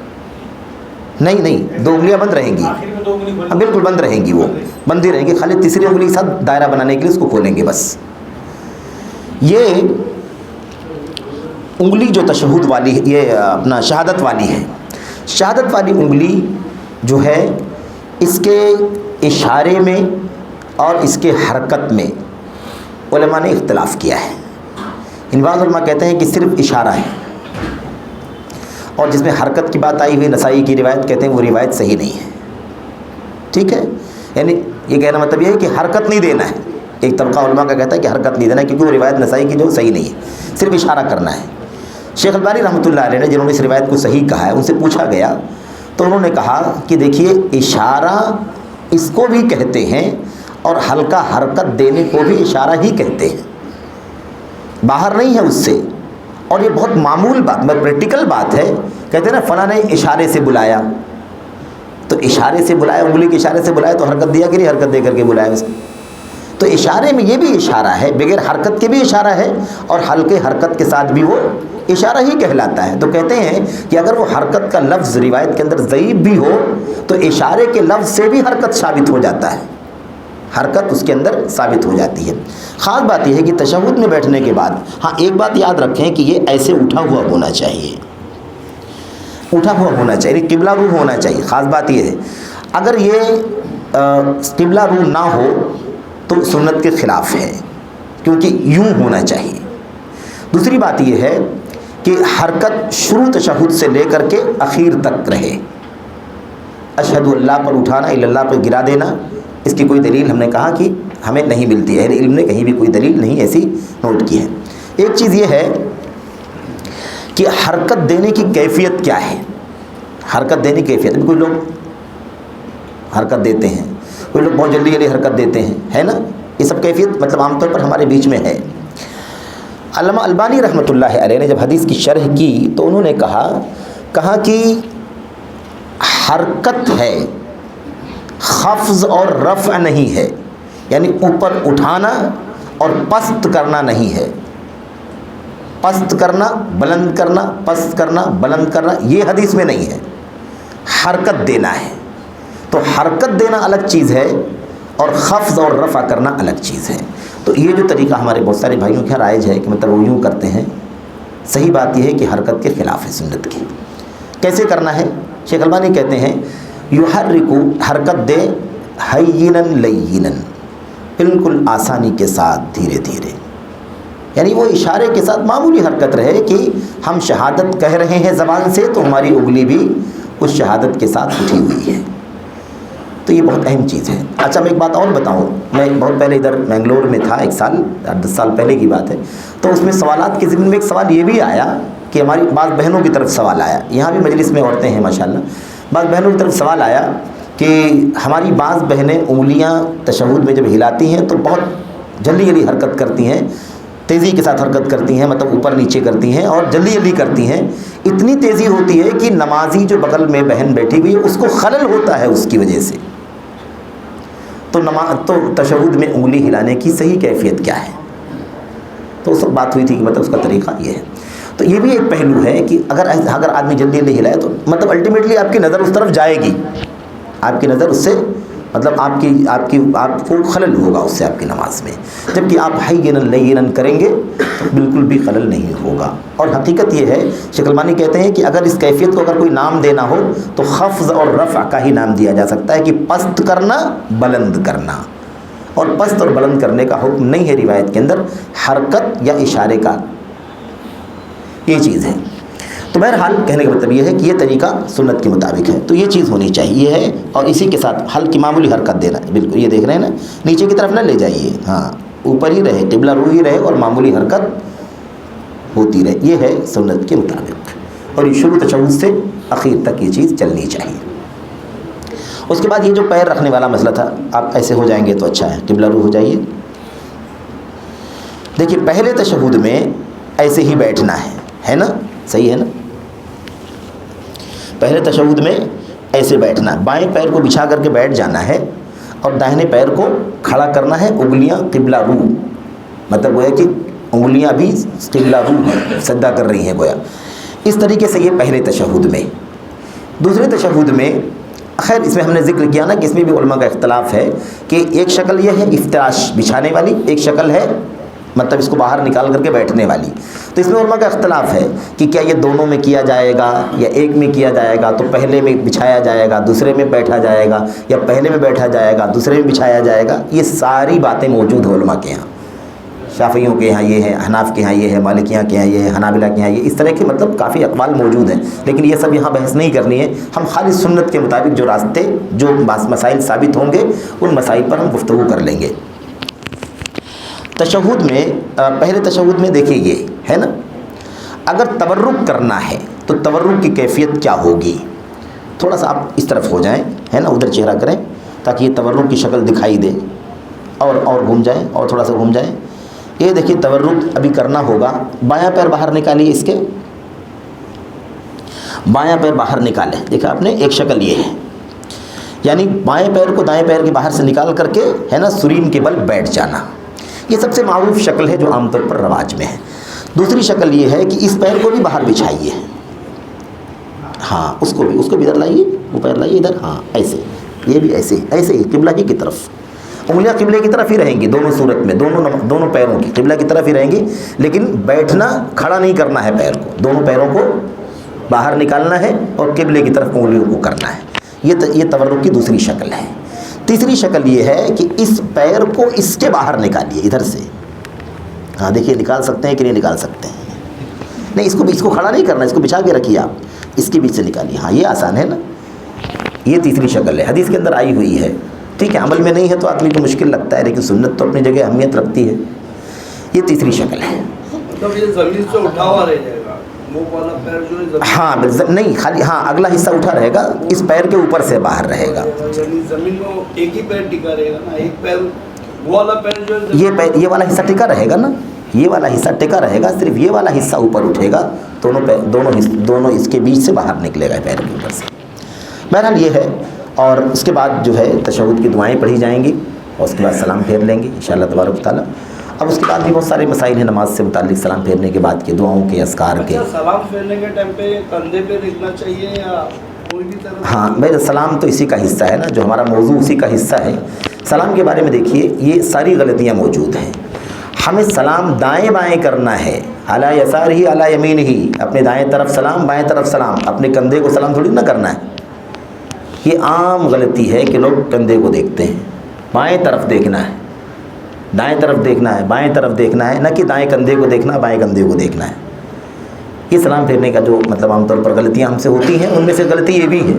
A: نہیں 2 انگلیاں بند رہیں گی,
B: آخر میں 2 انگلی کھولنا,
A: بالکل بند رہیں گی, وہ بند ہی رہیں گی. خالی تیسری انگلی کے ساتھ دائرہ بنانے کے لیے اس کو کھولیں گے بس. یہ انگلی جو تشہد والی ہے, یہ اپنا شہادت والی ہے. شہادت والی انگلی جو ہے اس کے اشارے میں اور اس کے حرکت میں علماء نے اختلاف کیا ہے. بعض علماء کہتے ہیں کہ صرف اشارہ ہے, اور جس میں حرکت کی بات آئی ہوئی نسائی کی روایت, کہتے ہیں وہ روایت صحیح نہیں ہے. ٹھیک ہے, یعنی یہ کہنا مطلب یہ ہے کہ حرکت نہیں دینا ہے. ایک طبقہ علماء کا کہتا ہے کہ حرکت نہیں دینا ہے کیونکہ وہ روایت نسائی کی جو صحیح نہیں ہے, صرف اشارہ کرنا ہے. شیخ البانی رحمۃ اللہ علیہ نے جنہوں نے اس روایت کو صحیح کہا ہے, ان سے پوچھا گیا تو انہوں نے کہا کہ دیکھیے اشارہ اس کو بھی کہتے ہیں اور ہلکا حرکت دینے کو بھی اشارہ ہی کہتے ہیں, باہر نہیں ہے اس سے. اور یہ بہت معمول بات, پریکٹیکل بات ہے. کہتے ہیں نا فلاں نے اشارے سے بلایا, تو اشارے سے بلایا, انگلی کے اشارے سے بلایا تو حرکت دیا کہ نہیں, حرکت دے کر کے بلایا اس کو. تو اشارے میں یہ بھی اشارہ ہے، بغیر حرکت کے بھی اشارہ ہے اور ہلکے حرکت کے ساتھ بھی وہ اشارہ ہی کہلاتا ہے۔ تو کہتے ہیں کہ اگر وہ حرکت کا لفظ روایت کے اندر ضعیف بھی ہو تو اشارے کے لفظ سے بھی حرکت ثابت ہو جاتا ہے، حرکت اس کے اندر ثابت ہو جاتی ہے۔ خاص بات یہ ہے کہ تشہد میں بیٹھنے کے بعد ہاں ایک بات یاد رکھیں کہ یہ ایسے اٹھا ہوا ہونا چاہیے، اٹھا ہوا ہونا چاہیے، قبلہ رو ہونا چاہیے۔ خاص بات یہ ہے اگر یہ قبلہ رو نہ ہو تو سنت کے خلاف ہے، کیونکہ یوں ہونا چاہیے۔ دوسری بات یہ ہے کہ حرکت شروع تشہد سے لے کر کے اخیر تک رہے۔ اشہد اللہ پر اٹھانا، اللہ پر گرا دینا، اس کی کوئی دلیل ہم نے کہا کہ ہمیں نہیں ملتی ہے، علم نے کہیں بھی کوئی دلیل نہیں ایسی نوٹ کی ہے۔ ایک چیز یہ ہے کہ حرکت دینے کی کیفیت کیا ہے، حرکت دینے کی کیفیت، کوئی لوگ حرکت دیتے ہیں، کوئی لوگ بہت جلدی حرکت دیتے ہیں، ہے نا، یہ سب کیفیت مطلب عام طور پر ہمارے بیچ میں ہے۔ علامہ البانی رحمۃ اللہ علیہ نے جب حدیث کی شرح کی تو انہوں نے کہا کہ حرکت ہے، خفض اور رفع نہیں ہے، یعنی اوپر اٹھانا اور پست کرنا نہیں ہے، پست کرنا بلند کرنا، پست کرنا بلند کرنا یہ حدیث میں نہیں ہے، حرکت دینا ہے۔ تو حرکت دینا الگ چیز ہے اور خفض اور رفع کرنا الگ چیز ہے۔ تو یہ جو طریقہ ہمارے بہت سارے بھائیوں کے رائج ہے کہ مطلب وہ یوں کرتے ہیں، صحیح بات یہ ہے کہ حرکت کے خلاف ہے سنت کی۔ کیسے کرنا ہے؟ شیخ البانی کہتے ہیں یحرکو، حرکت دے، ہینن لینن، بالکل آسانی کے ساتھ، دھیرے دھیرے، یعنی وہ اشارے کے ساتھ معمولی حرکت رہے کہ ہم شہادت کہہ رہے ہیں زبان سے تو ہماری انگلی بھی اس شہادت کے ساتھ اٹھی ہوئی ہے۔ تو یہ بہت اہم چیز ہے۔ اچھا میں ایک بات اور بتاؤں، میں بہت پہلے ادھر بنگلور میں تھا، 1 سال 10 سال پہلے کی بات ہے، تو اس میں سوالات کے ضمن میں ایک سوال یہ بھی آیا کہ ہماری بعض بہنوں کی طرف سوال آیا، یہاں بھی مجلس میں عورتیں ہیں ماشاءاللہ، بعض بہنوں کی طرف سوال آیا کہ ہماری بعض بہنیں انگلیاں تشہد میں جب ہلاتی ہیں تو بہت جلدی جلدی حرکت کرتی ہیں، تیزی کے ساتھ حرکت کرتی ہیں، مطلب اوپر نیچے کرتی ہیں اور جلدی جلدی کرتی ہیں، اتنی تیزی ہوتی ہے کہ نمازی جو بغل میں بہن بیٹھی ہوئی ہے اس کو خلل ہوتا ہے اس کی وجہ سے۔ تو تشہد میں انگلی ہلانے کی صحیح کیفیت کیا ہے؟ تو اس وقت بات ہوئی تھی کہ مطلب اس کا طریقہ یہ ہے۔ تو یہ بھی ایک پہلو ہے کہ اگر آدمی جلدی جلدی ہلائے تو مطلب الٹیمیٹلی آپ کی نظر اس طرف جائے گی، آپ کی نظر اس سے مطلب آپ کو خلل ہوگا اس سے آپ کی نماز میں، جبکہ آپ ہینن لینن کریں گے تو بالکل بھی خلل نہیں ہوگا۔ اور حقیقت یہ ہے، شیخ البانی کہتے ہیں کہ اگر اس کیفیت کو اگر کوئی نام دینا ہو تو خفض اور رفع کا ہی نام دیا جا سکتا ہے، کہ پست کرنا بلند کرنا، اور پست اور بلند کرنے کا حکم نہیں ہے روایت کے اندر، حرکت یا اشارے کا یہ چیز ہے۔ تو بہرحال کہنے کا مطلب یہ ہے کہ یہ طریقہ سنت کے مطابق ہے، تو یہ چیز ہونی چاہیے ہے، اور اسی کے ساتھ ہلکی معمولی حرکت دینا ہے، بالکل یہ دیکھ رہے ہیں نا، نیچے کی طرف نہ لے جائیے، ہاں اوپر ہی رہے، قبلہ رو ہی رہے اور معمولی حرکت ہوتی رہے، یہ ہے سنت کے مطابق، اور یہ شروع تشہد سے اخیر تک یہ چیز چلنی چاہیے۔ اس کے بعد یہ جو پیر رکھنے والا مسئلہ تھا، آپ ایسے ہو جائیں گے تو اچھا ہے، قبلہ رو ہو جائیے۔ دیکھیے پہلے تشہد میں ایسے ہی بیٹھنا ہے نا، صحیح ہے نا، پہلے تشہد میں ایسے بیٹھنا، بائیں پیر کو بچھا کر کے بیٹھ جانا ہے اور داہنے پیر کو کھڑا کرنا ہے، انگلیاں قبلہ رو، مطلب وہ ہے کہ انگلیاں بھی قبلہ رو ہیں، سجدہ کر رہی ہیں گویا۔ اس طریقے سے یہ پہلے تشہد میں۔ دوسرے تشہد میں خیر اس میں ہم نے ذکر کیا نا کہ اس میں بھی علماء کا اختلاف ہے کہ ایک شکل یہ ہے افتراش بچھانے والی، ایک شکل ہے مطلب اس کو باہر نکال کر کے بیٹھنے والی۔ تو اس میں علماء کا اختلاف ہے کہ کیا یہ دونوں میں کیا جائے گا یا ایک میں کیا جائے گا، تو پہلے میں بچھایا جائے گا دوسرے میں بیٹھا جائے گا، یا پہلے میں بیٹھا جائے گا دوسرے میں بچھایا جائے گا۔ یہ ساری باتیں موجود ہیں علماء کے یہاں، شافعیوں کے یہاں یہ ہے، حناف کے یہاں یہ ہے، مالکیہ کے یہاں یہ ہے، حنابلہ کے یہاں یہ، اس طرح کے مطلب کافی اقوال موجود ہیں، لیکن یہ سب یہاں بحث نہیں کرنی ہے۔ ہم خالی سنت کے مطابق جو راستے جو مسائل ثابت ہوں گے ان مسائل پر ہم گفتگو کر لیں گے۔ تشہد میں پہلے تشہد میں دیکھیے یہ ہے نا، اگر تورک کرنا ہے تو تورک کی کیفیت کیا ہوگی؟ تھوڑا سا آپ اس طرف ہو جائیں، ہے نا، ادھر چہرہ کریں تاکہ یہ تورک کی شکل دکھائی دے، اور گھوم جائیں، اور تھوڑا سا گھوم جائیں۔ یہ دیکھیے تورک ابھی کرنا ہوگا، بایاں پیر باہر نکالیے، اس کے بایاں پیر باہر نکالیں، دیکھا آپ نے، ایک شکل یہ ہے۔ یعنی بائیں پیر کو دائیں پیر کے باہر سے نکال کر کے ہے نا سرین کے بل بیٹھ جانا. یہ سب سے معروف شکل ہے جو عام طور پر رواج میں ہے. دوسری شکل یہ ہے کہ اس پیر کو بھی باہر بچھائیے. ہاں اس کو بھی ادھر لائیے, وہ پیر لائیے ادھر. ہاں ایسے, یہ بھی ایسے ہی قبلہ کی طرف. انگلیاں قبلے کی طرف ہی رہیں گی دونوں صورت میں, دونوں پیروں کی قبلہ کی طرف ہی رہیں گی, لیکن بیٹھنا کھڑا نہیں کرنا ہے پیر کو. دونوں پیروں کو باہر نکالنا ہے اور قبلے کی طرف انگلیوں کو کرنا ہے. یہ تورک کی دوسری شکل ہے. تیسری شکل یہ ہے کہ اس پیر کو اس کے باہر نکالیے ادھر سے. ہاں دیکھیے نکال سکتے ہیں کہ نہیں نکال سکتے ہیں. نہیں اس کو کھڑا نہیں کرنا, اس کو بچھا کے رکھیے آپ, اس کے بیچ سے نکالیے. ہاں یہ آسان ہے نا. یہ تیسری شکل ہے, حدیث کے اندر آئی ہوئی ہے. ٹھیک ہے, عمل میں نہیں ہے تو آدمی کو مشکل لگتا ہے, لیکن سنت تو اپنی جگہ اہمیت رکھتی ہے. یہ تیسری شکل ہے.
C: مطلب یہ زمین سے اٹھا ہوا رہ جائے گا, منہ والا پیر جو ہے زمین,
A: ہاں نہیں خالی, ہاں اگلا حصہ اٹھا رہے گا, اس پیر کے اوپر سے باہر رہے گا.
C: یعنی زمین کو ایک ہی پیر ٹکا رہے گا نا, ایک پیر وہ والا پیر جو ہے
A: یہ والا حصہ ٹکا رہے گا نا, یہ والا حصہ ٹکا رہے گا, صرف یہ والا حصہ اوپر اٹھے گا. دونوں اس کے بیچ سے باہر نکلے گا پیر کے اوپر سے. بہرحال یہ ہے. اور اس کے بعد جو ہے تشہد کی دعائیں پڑھی جائیں گی اور اس کے بعد سلام پھیر لیں گے انشاءاللہ تبارک و تعالیٰ. اب اس کے بعد بھی بہت سارے مسائل ہیں نماز سے متعلق, سلام پھیرنے کے بعد کے دعاؤں کے, اذکار کے.
C: سلام پھیرنے کے ٹائم پہ کندھے پہ رکھنا چاہیے یا کوئی بھی طرح؟
A: ہاں میرے سلام تو اسی کا حصہ ہے نا, جو ہمارا موضوع اسی کا حصہ ہے. سلام کے بارے میں دیکھیے یہ ساری غلطیاں موجود ہیں. ہمیں سلام دائیں بائیں کرنا ہے, اعلیٰ یسار ہی اعلیٰ یمین ہی, اپنے دائیں طرف سلام بائیں طرف سلام, اپنے کندھے کو سلام تھوڑی نہ کرنا ہے. یہ عام غلطی ہے کہ لوگ کندھے کو دیکھتے ہیں. بائیں طرف دیکھنا ہے, دائیں طرف دیکھنا ہے, بائیں طرف دیکھنا ہے, نہ کہ دائیں کندھے کو دیکھنا, بائیں کندھے کو دیکھنا ہے. یہ سلام پھیرنے کا جو مطلب عام طور پر غلطیاں ہم سے ہوتی ہیں, ان میں سے غلطی یہ بھی ہے.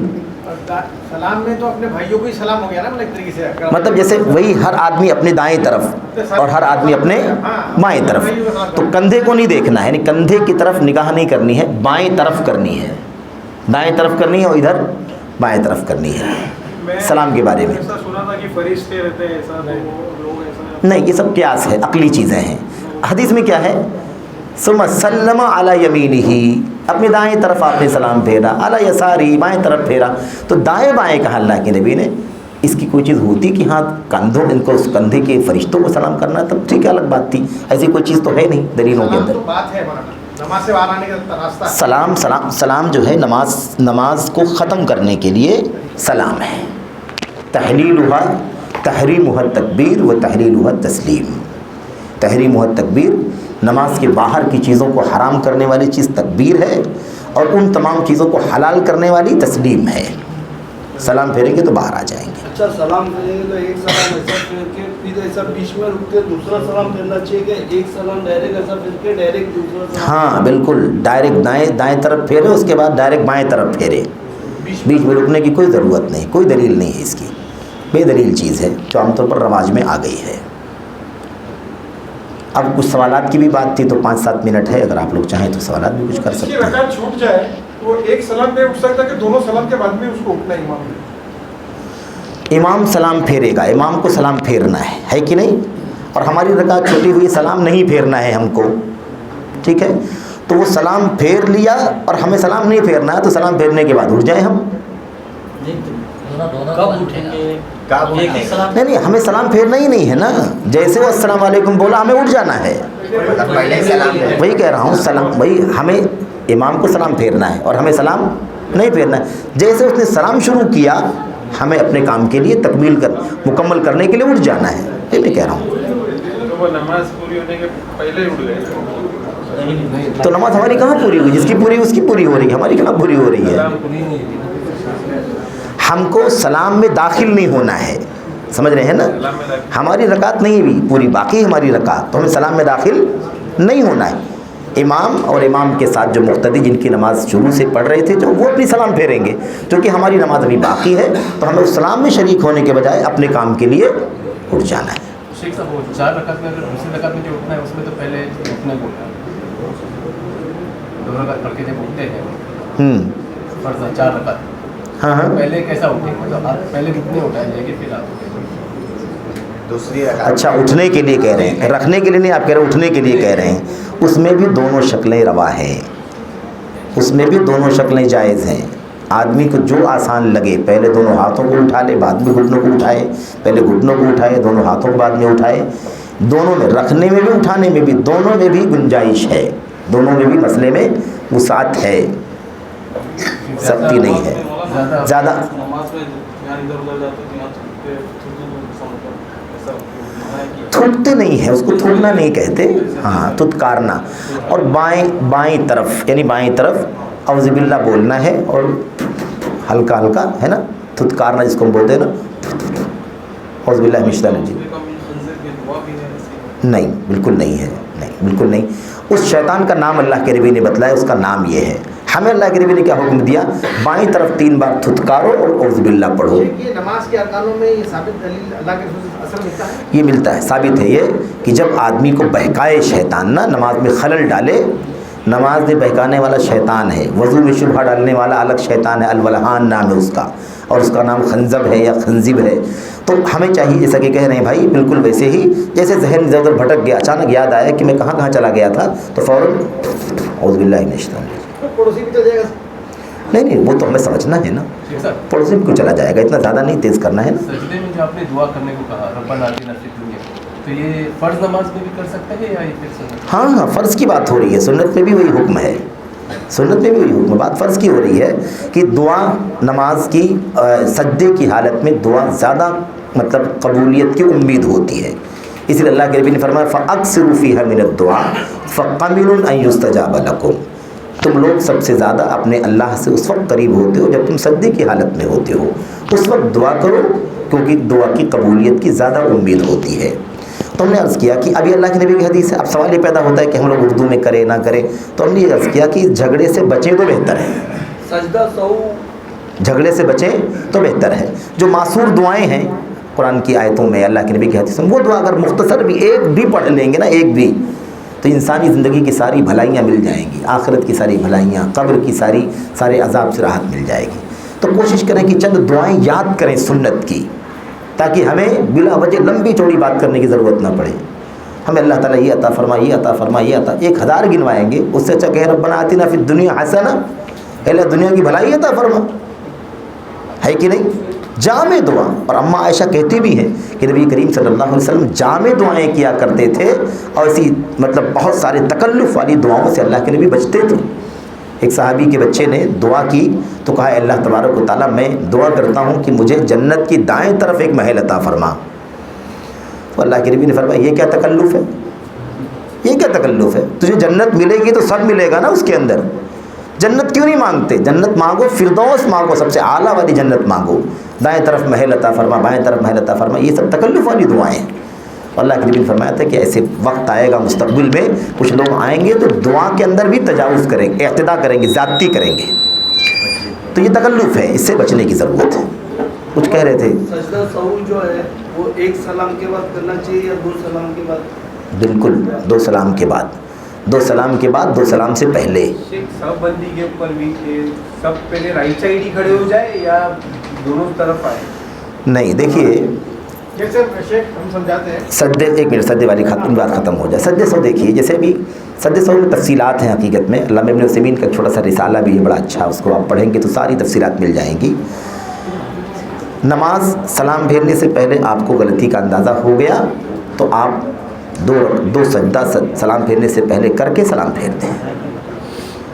B: سلام میں تو اپنے بھائیوں کو ہی سلام ہو گیا نا ایک طریقے سے.
A: مطلب جیسے وہی ہر آدمی اپنے دائیں طرف اور ہر آدمی اپنے بائیں طرف, تو کندھے کو نہیں دیکھنا ہے, یعنی کندھے کی طرف نگاہ نہیں کرنی ہے, بائیں طرف کرنی ہے. دائیں طرف کرنی ہے اور ادھر بائیں طرف کرنی ہے. سلام کے بارے میں
B: سنا تھا کہ فرشتے رہتے ہیں, ایسا لوگ ایسا
A: نہیں, یہ سب قیاس ہے, عقلی چیزیں ہیں. حدیث میں کیا ہے, ثم سلم علی یمینہ, اپنے دائیں طرف آپ نے سلام پھیرا, علی یساری بائیں طرف پھیرا. تو دائیں بائیں کہا اللہ کے نبی نے. اس کی کوئی چیز ہوتی کہ ہاں کندھوں, ان کو اس کندھے کے فرشتوں کو سلام کرنا, تب ٹھیک ہے الگ بات تھی. ایسی کوئی چیز تو ہے نہیں دلیلوں کے اندر.
B: بات ہے نماز سے باہر آنے کا راستہ.
A: سلام جو ہے نماز کو ختم کرنے کے لیے سلام ہے. تحریمها التکبیر و تحلیلها التسلیم. تحریمها التکبیر, نماز کے باہر کی چیزوں کو حرام کرنے والی چیز تکبیر ہے, اور ان تمام چیزوں کو حلال کرنے والی تسلیم ہے. سلام پھیریں گے تو باہر آ جائیں گے.
C: اچھا سلام پھیریں گے تو ایک سلام ایسا پھیر کے پھر ایسا بیچ میں رک کے دوسرا سلام پھیرنا چاہیے کہ ایک سلام ڈائریکٹ ایسا پھیر کے ڈائریکٹ دوسرا سلام؟
A: ہاں بالکل, ڈائریکٹ دائیں طرف پھیرے, اس کے بعد ڈائریکٹ بائیں طرف پھیرے. بیچ میں رکنے کی کوئی ضرورت نہیں, کوئی دلیل نہیں ہے اس کی, بے دلیل چیز ہے جو عام طور پر رواج میں آ گئی ہے. اب کچھ سوالات کی بھی بات تھی تو 5-7 منٹ ہے, اگر آپ لوگ چاہیں تو سوالات بھی کچھ کر سکتے ہیں.
B: رکعت چھوٹ جائے تو وہ ایک سلام پہ اٹھ سکتا ہے کہ دونوں سلام کے بعد میں اس کو اٹھنا
A: امام سلام پھیرے گا, امام کو سلام پھیرنا ہے کہ نہیں, اور ہماری رکعت چھوٹی ہوئی, سلام نہیں پھیرنا ہے ہم کو. ٹھیک ہے, تو وہ سلام پھیر لیا اور ہمیں سلام نہیں پھیرنا ہے, تو سلام پھیرنے کے بعد اٹھ جائیں ہم.
D: کب اٹھیں گے؟
A: نہیں, ہمیں سلام پھیرنا ہی نہیں ہے نا. جیسے وہ السلام علیکم بولا ہمیں اٹھ جانا ہے. وہی کہہ رہا ہوں, سلام وہی, ہمیں امام کو سلام پھیرنا ہے اور ہمیں سلام نہیں پھیرنا ہے. جیسے اس نے سلام شروع کیا, ہمیں اپنے کام کے لیے مکمل کرنے کے لیے اٹھ جانا ہے. یہ میں کہہ رہا ہوں.
B: نماز پوری ہونے کے پہلے اٹھ گئے
A: تو نماز ہماری کہاں پوری ہوئی؟ جس کی پوری اس کی پوری ہو رہی ہے, ہماری کہاں پوری ہو رہی ہے. ہم کو سلام میں داخل نہیں ہونا ہے, سمجھ رہے ہیں نا. ہماری رکعت نہیں ہوئی پوری, باقی ہماری رکعت, تو ہمیں سلام میں داخل نہیں ہونا ہے. امام اور امام کے ساتھ جو مقتدی جن کی نماز شروع سے پڑھ رہے تھے, جو وہ اپنی سلام پھیریں گے, کیونکہ ہماری نماز ابھی باقی ہے, تو ہمیں اس سلام میں شریک ہونے کے بجائے اپنے کام کے لیے اٹھ جانا ہے.
E: شیخ صاحب, وہ 4 رکعت میں اگر دوسری رکعت میں جو اٹھنا ہے اس میں تو پہلے اٹھنے کو ہوتا ہے, 2 رکعت پڑھ کے جب اٹھتے ہیں فرض 4 رکعت,
A: ہاں
E: پہلے کیسا اٹھیں, مطلب آپ پہلے کتنے اٹھائیں گے کہ پھر آپ
F: دوسری رکعت؟
A: اچھا, اٹھنے کے لیے کہہ رہے ہیں, رکھنے کے لیے نہیں, آپ کہہ رہے ہیں اٹھنے کے لیے کہہ رہے ہیں. اس میں بھی دونوں شکلیں روا ہیں, اس میں بھی دونوں شکلیں جائز ہیں. آدمی کو جو آسان لگے، پہلے دونوں ہاتھوں کو اٹھا لے، بعد میں گھٹنوں کو اٹھائے، پہلے گھٹنوں کو اٹھائے، دونوں ہاتھوں کو بعد میں اٹھائے، دونوں میں رکھنے میں بھی اٹھانے میں بھی دونوں میں بھی گنجائش ہے، دونوں میں بھی مسئلے میں وسعت ہے، سختی نہیں ہے زیادہ۔
B: نماز میں یہاں ادھر ادھر جاتے تو یہاں
A: تھوکتے نہیں ہے، اس کو تھوکنا نہیں کہتے، ہاں تھتکارنا، اور بائیں طرف یعنی بائیں طرف اعوذ باللہ بولنا ہے، اور ہلکا ہلکا ہے نا تھتکارنا جس کو ہم بولتے ہیں نا، اعوذ باللہ من الشیطان الرجیم۔ نہیں بالکل نہیں ہے، نہیں بالکل نہیں۔ اس شیطان کا نام اللہ کے نبی نے بتلایا، اس کا نام یہ ہے۔ ہمیں اللہ کے نبی نے کیا حکم دیا؟ بائیں طرف 3 بار تھتکارو اور اعوذ باللہ پڑھو۔
G: یہ نماز کے ارکانوں میں یہ ثابت دلیل اللہ کے رسول سے اثر ملتا ہے؟
A: یہ ملتا ہے، ثابت ہے یہ کہ جب آدمی کو بہکائے شیطان نا، نماز میں خلل ڈالے، نماز میں بہکانے والا شیطان ہے، وضو میں شبہ ڈالنے والا الگ شیطان ہے، الولہان نام ہے اس کا، اور اس کا نام خنزب ہے یا خنزب ہے۔ تو ہمیں چاہیے جیسا کہ کہہ رہے ہیں بھائی، بالکل ویسے ہی جیسے ذہن ادھر ادھر بھٹک گیا، اچانک یاد آیا کہ میں کہاں چلا گیا تھا، تو فوراً اعوذ باللہ من الشیطان الرجیم۔
G: پڑوسی بھی چل جائے گا؟
A: نہیں وہ تو ہمیں سمجھنا ہے نا، پڑوسی بھی کیوں چلا جائے گا، اتنا زیادہ نہیں تیز کرنا ہے نا۔
E: سجدے میں جو آپ نے دعا کرنے کو کہا ربنا آتنا فی الدنیا، تو یہ فرض نماز میں بھی کر سکتے ہیں یا یہ پھر سنت؟
A: ہاں فرض کی بات ہو رہی ہے، سنت میں بھی وہی حکم ہے، سنت میں بھی وہی حکم ہے، بات فرض کی ہو رہی ہے کہ دعا نماز کی سجدے کی حالت میں دعا زیادہ مطلب قبولیت کی امید ہوتی ہے، اس لیے اللہ کے نبی نے فرمایا فَأَكْثِرُوا فِيهَا مِنَ الدُّعَاءِ فَقَمِلٌ أَن يُسْتَجَابَ لَكُمْ۔ تم لوگ سب سے زیادہ اپنے اللہ سے اس وقت قریب ہوتے ہو جب تم سجدے کی حالت میں ہوتے ہو، اس وقت دعا کرو، کیونکہ دعا کی قبولیت کی زیادہ امید ہوتی ہے۔ تو ہم نے عرض کیا کہ ابھی اللہ کے نبی کی حدیث ہے، اب سوال یہ پیدا ہوتا ہے کہ ہم لوگ اردو میں کریں نہ کریں، تو ہم نے یہ عرض کیا کہ جھگڑے سے بچیں تو بہتر ہے،
C: سجدہ سہو
A: جھگڑے سے بچیں تو بہتر ہے۔ جو معصور دعائیں ہیں قرآن کی آیتوں میں، اللہ کے نبی کی حدیث میں، وہ دعا اگر مختصر بھی ایک بھی پڑھ لیں گے نا، ایک بھی، تو انسانی زندگی کی ساری بھلائیاں مل جائیں گی، آخرت کی ساری بھلائیاں، قبر کی سارے عذاب سے راحت مل جائے گی۔ تو کوشش کریں کہ چند دعائیں یاد کریں سنت کی، تاکہ ہمیں بلا وجہ لمبی چوڑی بات کرنے کی ضرورت نہ پڑے۔ ہمیں اللہ تعالیٰ یہ عطا فرما، یہ عطا فرما، یہ عطا، 1000 گنوائیں گے، اس سے اچھا کہ ربنا آتنا فی الدنیا حسنہ، اللہ دنیا کی بھلائی عطا فرما، ہے کہ نہیں؟ جامع دعا، اور اماں عائشہ کہتی بھی ہیں کہ نبی کریم صلی اللہ علیہ وسلم جامع دعائیں کیا کرتے تھے، اور اسی مطلب بہت سارے تکلف والی دعاؤں سے اللہ کے نبی بچتے تھے۔ ایک صحابی کے بچے نے دعا کی تو کہا اللہ تبارک و تعالیٰ میں دعا کرتا ہوں کہ مجھے جنت کی دائیں طرف ایک محل عطا فرما، تو اللہ کے نبی نے فرمایا یہ کیا تکلف ہے، یہ کیا تکلف ہے، تجھے جنت ملے گی تو سب ملے گا نا اس کے اندر، جنت کیوں نہیں مانگتے؟ جنت مانگو، فردوس مانگو، سب سے اعلیٰ والی جنت مانگو، دائیں طرف محل عطا فرما، بائیں طرف محل عطا فرما، یہ سب تکلف والی دعائیں ہیں۔ اللہ کے نبی نے فرمایا تھا کہ ایسے وقت آئے گا مستقبل میں، کچھ لوگ آئیں گے تو دعا کے اندر بھی تجاوز کریں گے، اعتداء کریں گے، زیادتی کریں گے، تو یہ تکلف ہے، اس سے بچنے کی ضرورت ہے۔ کچھ کہہ رہے تھے؟
C: سجدہ سہو جو ہے وہ 1 سلام کے بعد کرنا چاہیے یا 2 سلام کے بعد؟
A: بالکل 2 سلام کے بعد، 2 سلام کے بعد، 2 سلام سے پہلے۔
H: سب بندی کے اوپر بھی سب پہلے رائٹ سائڈ ہی کھڑے ہو جائے یا دونوں طرف آئے؟
A: نہیں دیکھیے،
G: جیسے شیخ ہم سمجھاتے ہیں
A: سجدے، ایک منٹ سجدے والی بات ختم ہو جائے، سجدے سو دیکھیے، جیسے بھی سجدے سو میں تفصیلات ہیں حقیقت میں، علامہ ابن عثیمین کا چھوٹا سا رسالہ بھی ہے بڑا اچھا، اس کو آپ پڑھیں گے تو ساری تفصیلات مل جائیں گی۔ نماز سلام پھیرنے سے پہلے آپ کو غلطی کا اندازہ ہو گیا تو آپ دو سجدہ سلام پھیرنے سے پہلے کر کے سلام پھیر دیں۔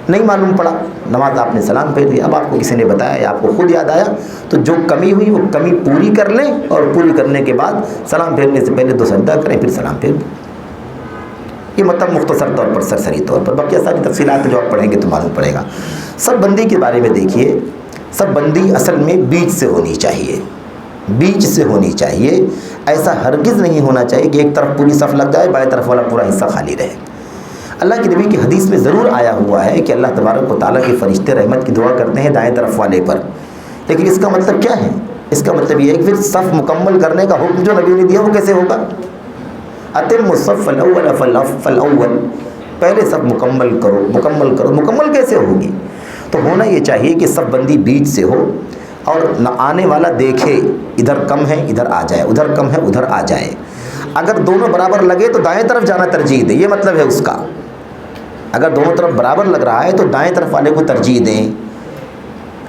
A: نہیں معلوم پڑا، نماز آپ نے سلام پھیر دیا، اب آپ کو کسی نے بتایا یا آپ کو خود یاد آیا تو جو کمی ہوئی وہ کمی پوری کر لیں، اور پوری کرنے کے بعد سلام پھیرنے سے پہلے 2 سجدہ کریں، پھر سلام پھیر دیں۔ یہ مطلب مختصر طور پر، سرسری طور پر، باقی ساری تفصیلات جو آپ پڑھیں گے تو معلوم پڑے گا۔ سب بندی کے بارے میں دیکھیے، سب بندی اصل میں بیچ سے ہونی چاہیے، بیچ سے ہونی چاہیے، ایسا ہرگز نہیں ہونا چاہیے کہ ایک طرف پوری صف لگ جائے، بائیں طرف والا پورا حصہ خالی رہے۔ اللہ کے نبی کی حدیث میں ضرور آیا ہوا ہے کہ اللہ تبارک و تعالیٰ کے فرشتے رحمت کی دعا کرتے ہیں دائیں طرف والے پر، لیکن اس کا مطلب کیا ہے؟ اس کا مطلب یہ ہے کہ پھر صف مکمل کرنے کا حکم جو نبی نے دیا وہ کیسے ہوگا؟ اتم الصف الاول فالاول، پہلے صف مکمل کرو، مکمل کرو، مکمل کیسے ہوگی؟ تو ہونا یہ چاہیے کہ صف بندی بیچ سے ہو، اور نہ آنے والا دیکھے ادھر کم ہے ادھر آ جائے، ادھر کم ہے ادھر آ جائے۔ اگر دونوں برابر لگے تو دائیں طرف جانا ترجیح دیں، یہ مطلب ہے اس کا۔ اگر دونوں طرف برابر لگ رہا ہے تو دائیں طرف والے کو ترجیح دیں،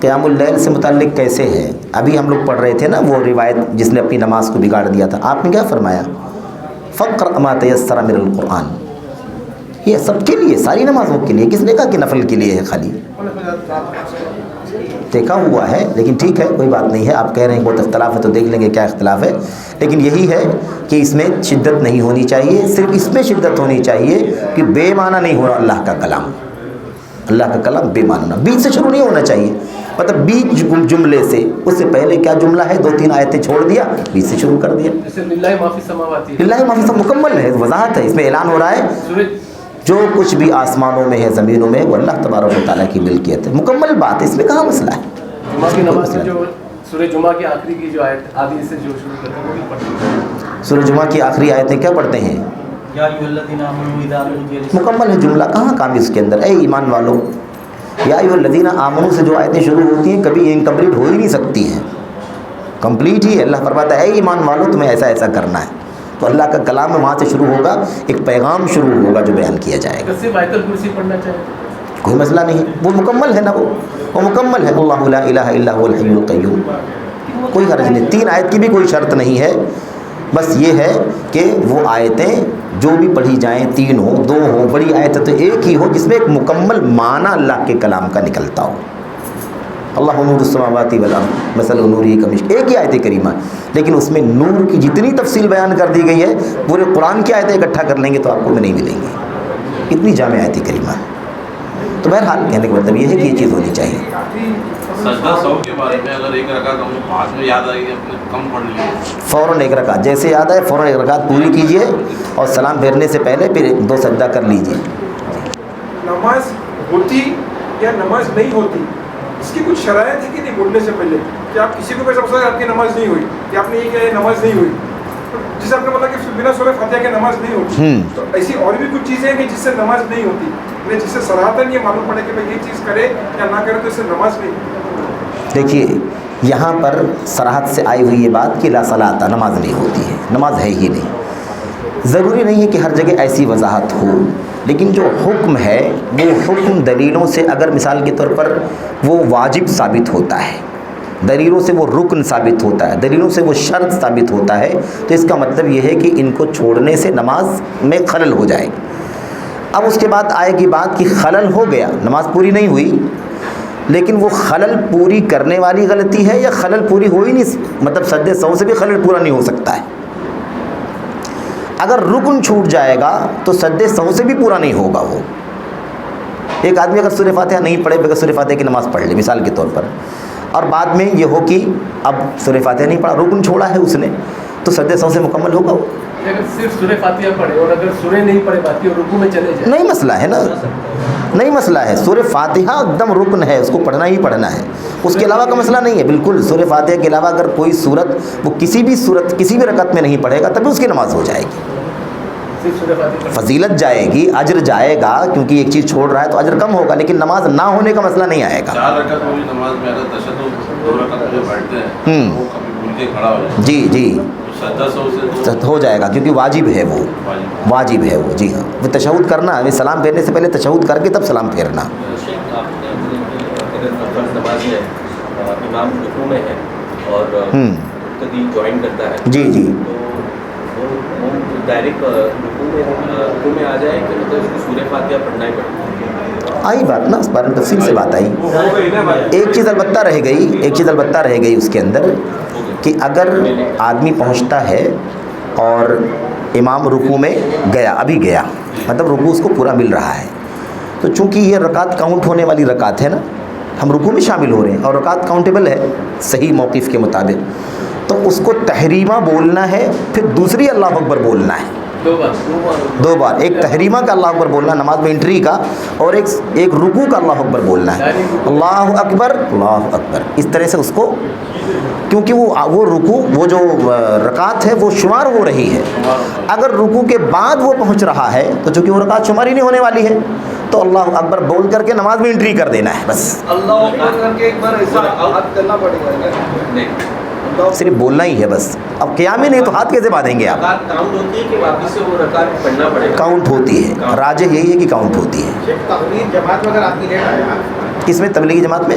A: قیام اللیل سے متعلق کیسے ہے؟ ابھی ہم لوگ پڑھ رہے تھے نا وہ روایت جس نے اپنی نماز کو بگاڑ دیا تھا. آپ نے کیا فرمایا؟ فقر ما تیسر من القرآن. یہ سب کے لیے، ساری نمازوں کے لیے. کس نے کہا کہ نفل کے لیے ہے خالی؟ دیکھا ہوا ہے، لیکن ٹھیک ہے کوئی بات نہیں ہے. آپ کہہ رہے ہیں بہت اختلاف ہے تو دیکھ لیں گے کیا اختلاف ہے. لیکن یہی ہے کہ اس میں شدت نہیں ہونی چاہیے. صرف اس میں شدت ہونی چاہیے کہ بے معنی نہیں ہو رہا اللہ کا کلام. اللہ کا کلام بے معنی نہ، بیچ سے شروع نہیں ہونا چاہیے. مطلب بیچ جملے سے، اس سے پہلے کیا جملہ ہے 2-3 آیتیں چھوڑ دیا، بیچ سے شروع کر دیا.
E: جیسے للہ ما فی السماوات،
A: للہ ما فی السماوات مکمل ہے، وضاحت ہے. اس میں اعلان ہو رہا ہے جو کچھ بھی آسمانوں میں ہے زمینوں میں وہ اللہ تبارک و تعالیٰ کی ملکیت ہے. مکمل بات ہے، اس میں کہاں مسئلہ ہے.
E: جمعہ کی نماز میں جو سورہ جمعہ کی آخری کی جو آیت آدھی سے جو شروع کرتے ہیں وہ بھی پڑھتے ہیں.
A: سورہ جمعہ کی آخری آیتیں کیا پڑھتے ہیں؟
D: یا ایھا الذین آمنوا اذا نودی للصلاۃ.
A: مکمل ہے جملہ، کہاں کام اس کے اندر؟ اے ایمان والو، یا ایھا الذین آمنوا سے جو آیتیں شروع ہوتی ہیں کبھی انکمپلیٹ ہو ہی نہیں سکتی ہیں. کمپلیٹ ہی ہے. اللہ فرماتا ہے اے ایمان والو تمہیں ایسا ایسا کرنا ہے. تو اللہ کا کلام وہاں سے شروع ہوگا، ایک پیغام شروع ہوگا جو بیان کیا جائے گا.
E: صرف آیت الکرسی پڑھنا چاہیے،
A: کوئی مسئلہ نہیں، وہ مکمل ہے نا، وہ مکمل ہے. اللہ لا الہ الا هو الحی القیوم. کوئی حرج نہیں. 3 آیت کی بھی کوئی شرط نہیں ہے. بس یہ ہے کہ وہ آیتیں جو بھی پڑھی جائیں 3 ہوں 2 ہوں، بڑی آیت تو ایک ہی ہو جس میں ایک مکمل معنی اللہ کے کلام کا نکلتا ہو. اللہ نور السماوات والارض مثل نورہ کمشک، ایک ہی آیت کریمہ، لیکن اس میں نور کی جتنی تفصیل بیان کر دی گئی ہے پورے قرآن کی آیتیں اکٹھا کر لیں گے تو آپ کو نہیں ملیں گی. اتنی جامع آیت کریمہ ہے. تو بہرحال کہنے کا مطلب یہ ہے کہ یہ چیز ہونی چاہیے.
B: سجدہ سہو کے بارے میں اگر ایک رکعت ہم بعد میں یاد آئی اپنے کم پڑھ لیے،
A: فوراً 1 رکعت جیسے یاد آئے فوراً 1 رکعت پوری کیجئے اور سلام پھیرنے سے پہلے پھر 2 سجدہ کر لیجئے.
I: نماز ہوتی یا نماز نہیں ہوتی، اس کی کچھ شرائط ہے کہ نہیں بولنے سے پہلے؟ کہ آپ کسی کو بھی سمجھا آپ کی نماز نہیں ہوئی، کہ آپ نے یہ کہا یہ نماز نہیں ہوئی، جسے آپ نے بولا کہ بنا سورہ فاتحہ کی نماز نہیں ہوتی. تو ایسی اور بھی کچھ چیزیں ہیں کہ جس سے نماز نہیں ہوتی، جس سے صراحتاً یہ معلوم پڑے کہ بھائی یہ چیز کرے یا نہ کرے تو اس سے نماز نہیں ہوتی.
A: دیکھیے یہاں پر صراحت سے آئی ہوئی یہ بات کہ لا صلاۃ، نماز نہیں ہوتی ہے، نماز ہے ہی نہیں. ضروری نہیں ہے کہ ہر جگہ ایسی وضاحت ہو، لیکن جو حکم ہے وہ حکم دلیلوں سے اگر مثال کے طور پر وہ واجب ثابت ہوتا ہے، دلیلوں سے وہ رکن ثابت ہوتا ہے، دلیلوں سے وہ شرط ثابت ہوتا ہے، تو اس کا مطلب یہ ہے کہ ان کو چھوڑنے سے نماز میں خلل ہو جائے گا. اب اس کے بعد آئے گی بات کہ خلل ہو گیا، نماز پوری نہیں ہوئی، لیکن وہ خلل پوری کرنے والی غلطی ہے یا خلل پوری ہو ہی نہیں، مطلب سجدے سہو سے بھی خلل پورا نہیں ہو سکتا ہے. اگر رکن چھوٹ جائے گا تو سجدے سہو سے بھی پورا نہیں ہوگا. وہ ایک آدمی اگر سورہ فاتحہ نہیں پڑھے بغیر سورہ فاتحہ کی نماز پڑھ لے مثال کے طور پر، اور بعد میں یہ ہو کہ اب سورہ فاتحہ نہیں پڑھا، رکن چھوڑا ہے اس نے، تو سجدے سہو سے مکمل ہوگا. وہ
E: اگر صرف سورہ فاتحہ پڑھے اور اگر سورہ نہیں پڑھے باقی رکوع میں چلے جائے،
A: نہیں مسئلہ ہے نا، نہیں مسئلہ ہے. سورہ فاتحہ ایک دم رکن ہے، اس کو پڑھنا ہی پڑھنا ہے، اس کے علاوہ کا مسئلہ نہیں ہے. بالکل سورہ فاتحہ کے علاوہ اگر کوئی صورت وہ کسی بھی رکعت میں نہیں پڑھے گا تب بھی اس کی نماز ہو جائے گی.
E: صرف سورہ فاتحہ
A: فضیلت جائے گی، اجر جائے گا، کیونکہ ایک چیز چھوڑ رہا ہے تو اجر کم ہوگا، لیکن نماز نہ ہونے کا مسئلہ نہیں آئے گا.
B: 4 رکعت والی نماز میں اگر تشہد 2 رکعت میں بیٹھتے ہیں وہ کبھی بھول کے کھڑا ہو جائے
A: جی جی
B: سجدہ سہو سے
A: ہو جائے گا، کیونکہ واجب ہے، وہ واجب ہے وہ. جی ہاں، وہ تشہد کرنا، سلام پھیرنے سے پہلے تشہد کر کے تب سلام پھیرنا.
J: اگر فرض نماز میں امام رکوع میں ہے اور مقتدی جوائن کرتا ہے،
A: جی جی
J: تو وہ ڈائریکٹ رکوع میں آ جائے کہ مطلب اس کو سورہ فاتحہ پڑھنا ہی پڑے گا.
A: آئی بات نا، اس بارے میں تفصیل سے بات آئی. ایک چیز البتہ رہ گئی اس کے اندر کہ اگر آدمی پہنچتا ہے اور امام رکوع میں ابھی گیا، مطلب رکوع اس کو پورا مل رہا ہے، تو چونکہ یہ رکعت کاؤنٹ ہونے والی رکعت ہے نا، ہم رکوع میں شامل ہو رہے ہیں اور رکعت کاؤنٹیبل ہے صحیح موقف کے مطابق، تو اس کو تحریمہ بولنا ہے، پھر دوسری اللہ اکبر بولنا ہے 2 بار. ایک تحریمہ کا اللہ اکبر بولنا نماز میں انٹری کا، اور ایک رکوع کا اللہ اکبر بولنا ہے، اللہ اکبر اللہ اکبر. اس طرح سے اس کو، کیونکہ وہ رکوع، وہ جو رکعت ہے وہ شمار ہو رہی ہے. اگر رکوع کے بعد وہ پہنچ رہا ہے تو چونکہ وہ رکعت شمار ہی نہیں ہونے والی ہے، تو اللہ اکبر بول کر کے نماز میں انٹری کر دینا ہے بس.
C: اللہ اکبر کر کے ایک بار ایسا ہاتھ کرنا پڑے گا،
A: صرف بولنا ہی ہے بس. اب قیام ہی نہیں تو ہاتھ کیسے باندھیں گے آپ؟
J: کاؤنٹ ہوتی ہے کہ واپس سے وہ رکعت پڑھنا پڑے گا؟
A: کاؤنٹ ہوتی ہے، راجح یہی ہے کہ کاؤنٹ ہوتی ہے.
G: تقریر جماعت میں اگر آدمی لیٹ آیا،
A: کس میں؟ تبلیغی جماعت میں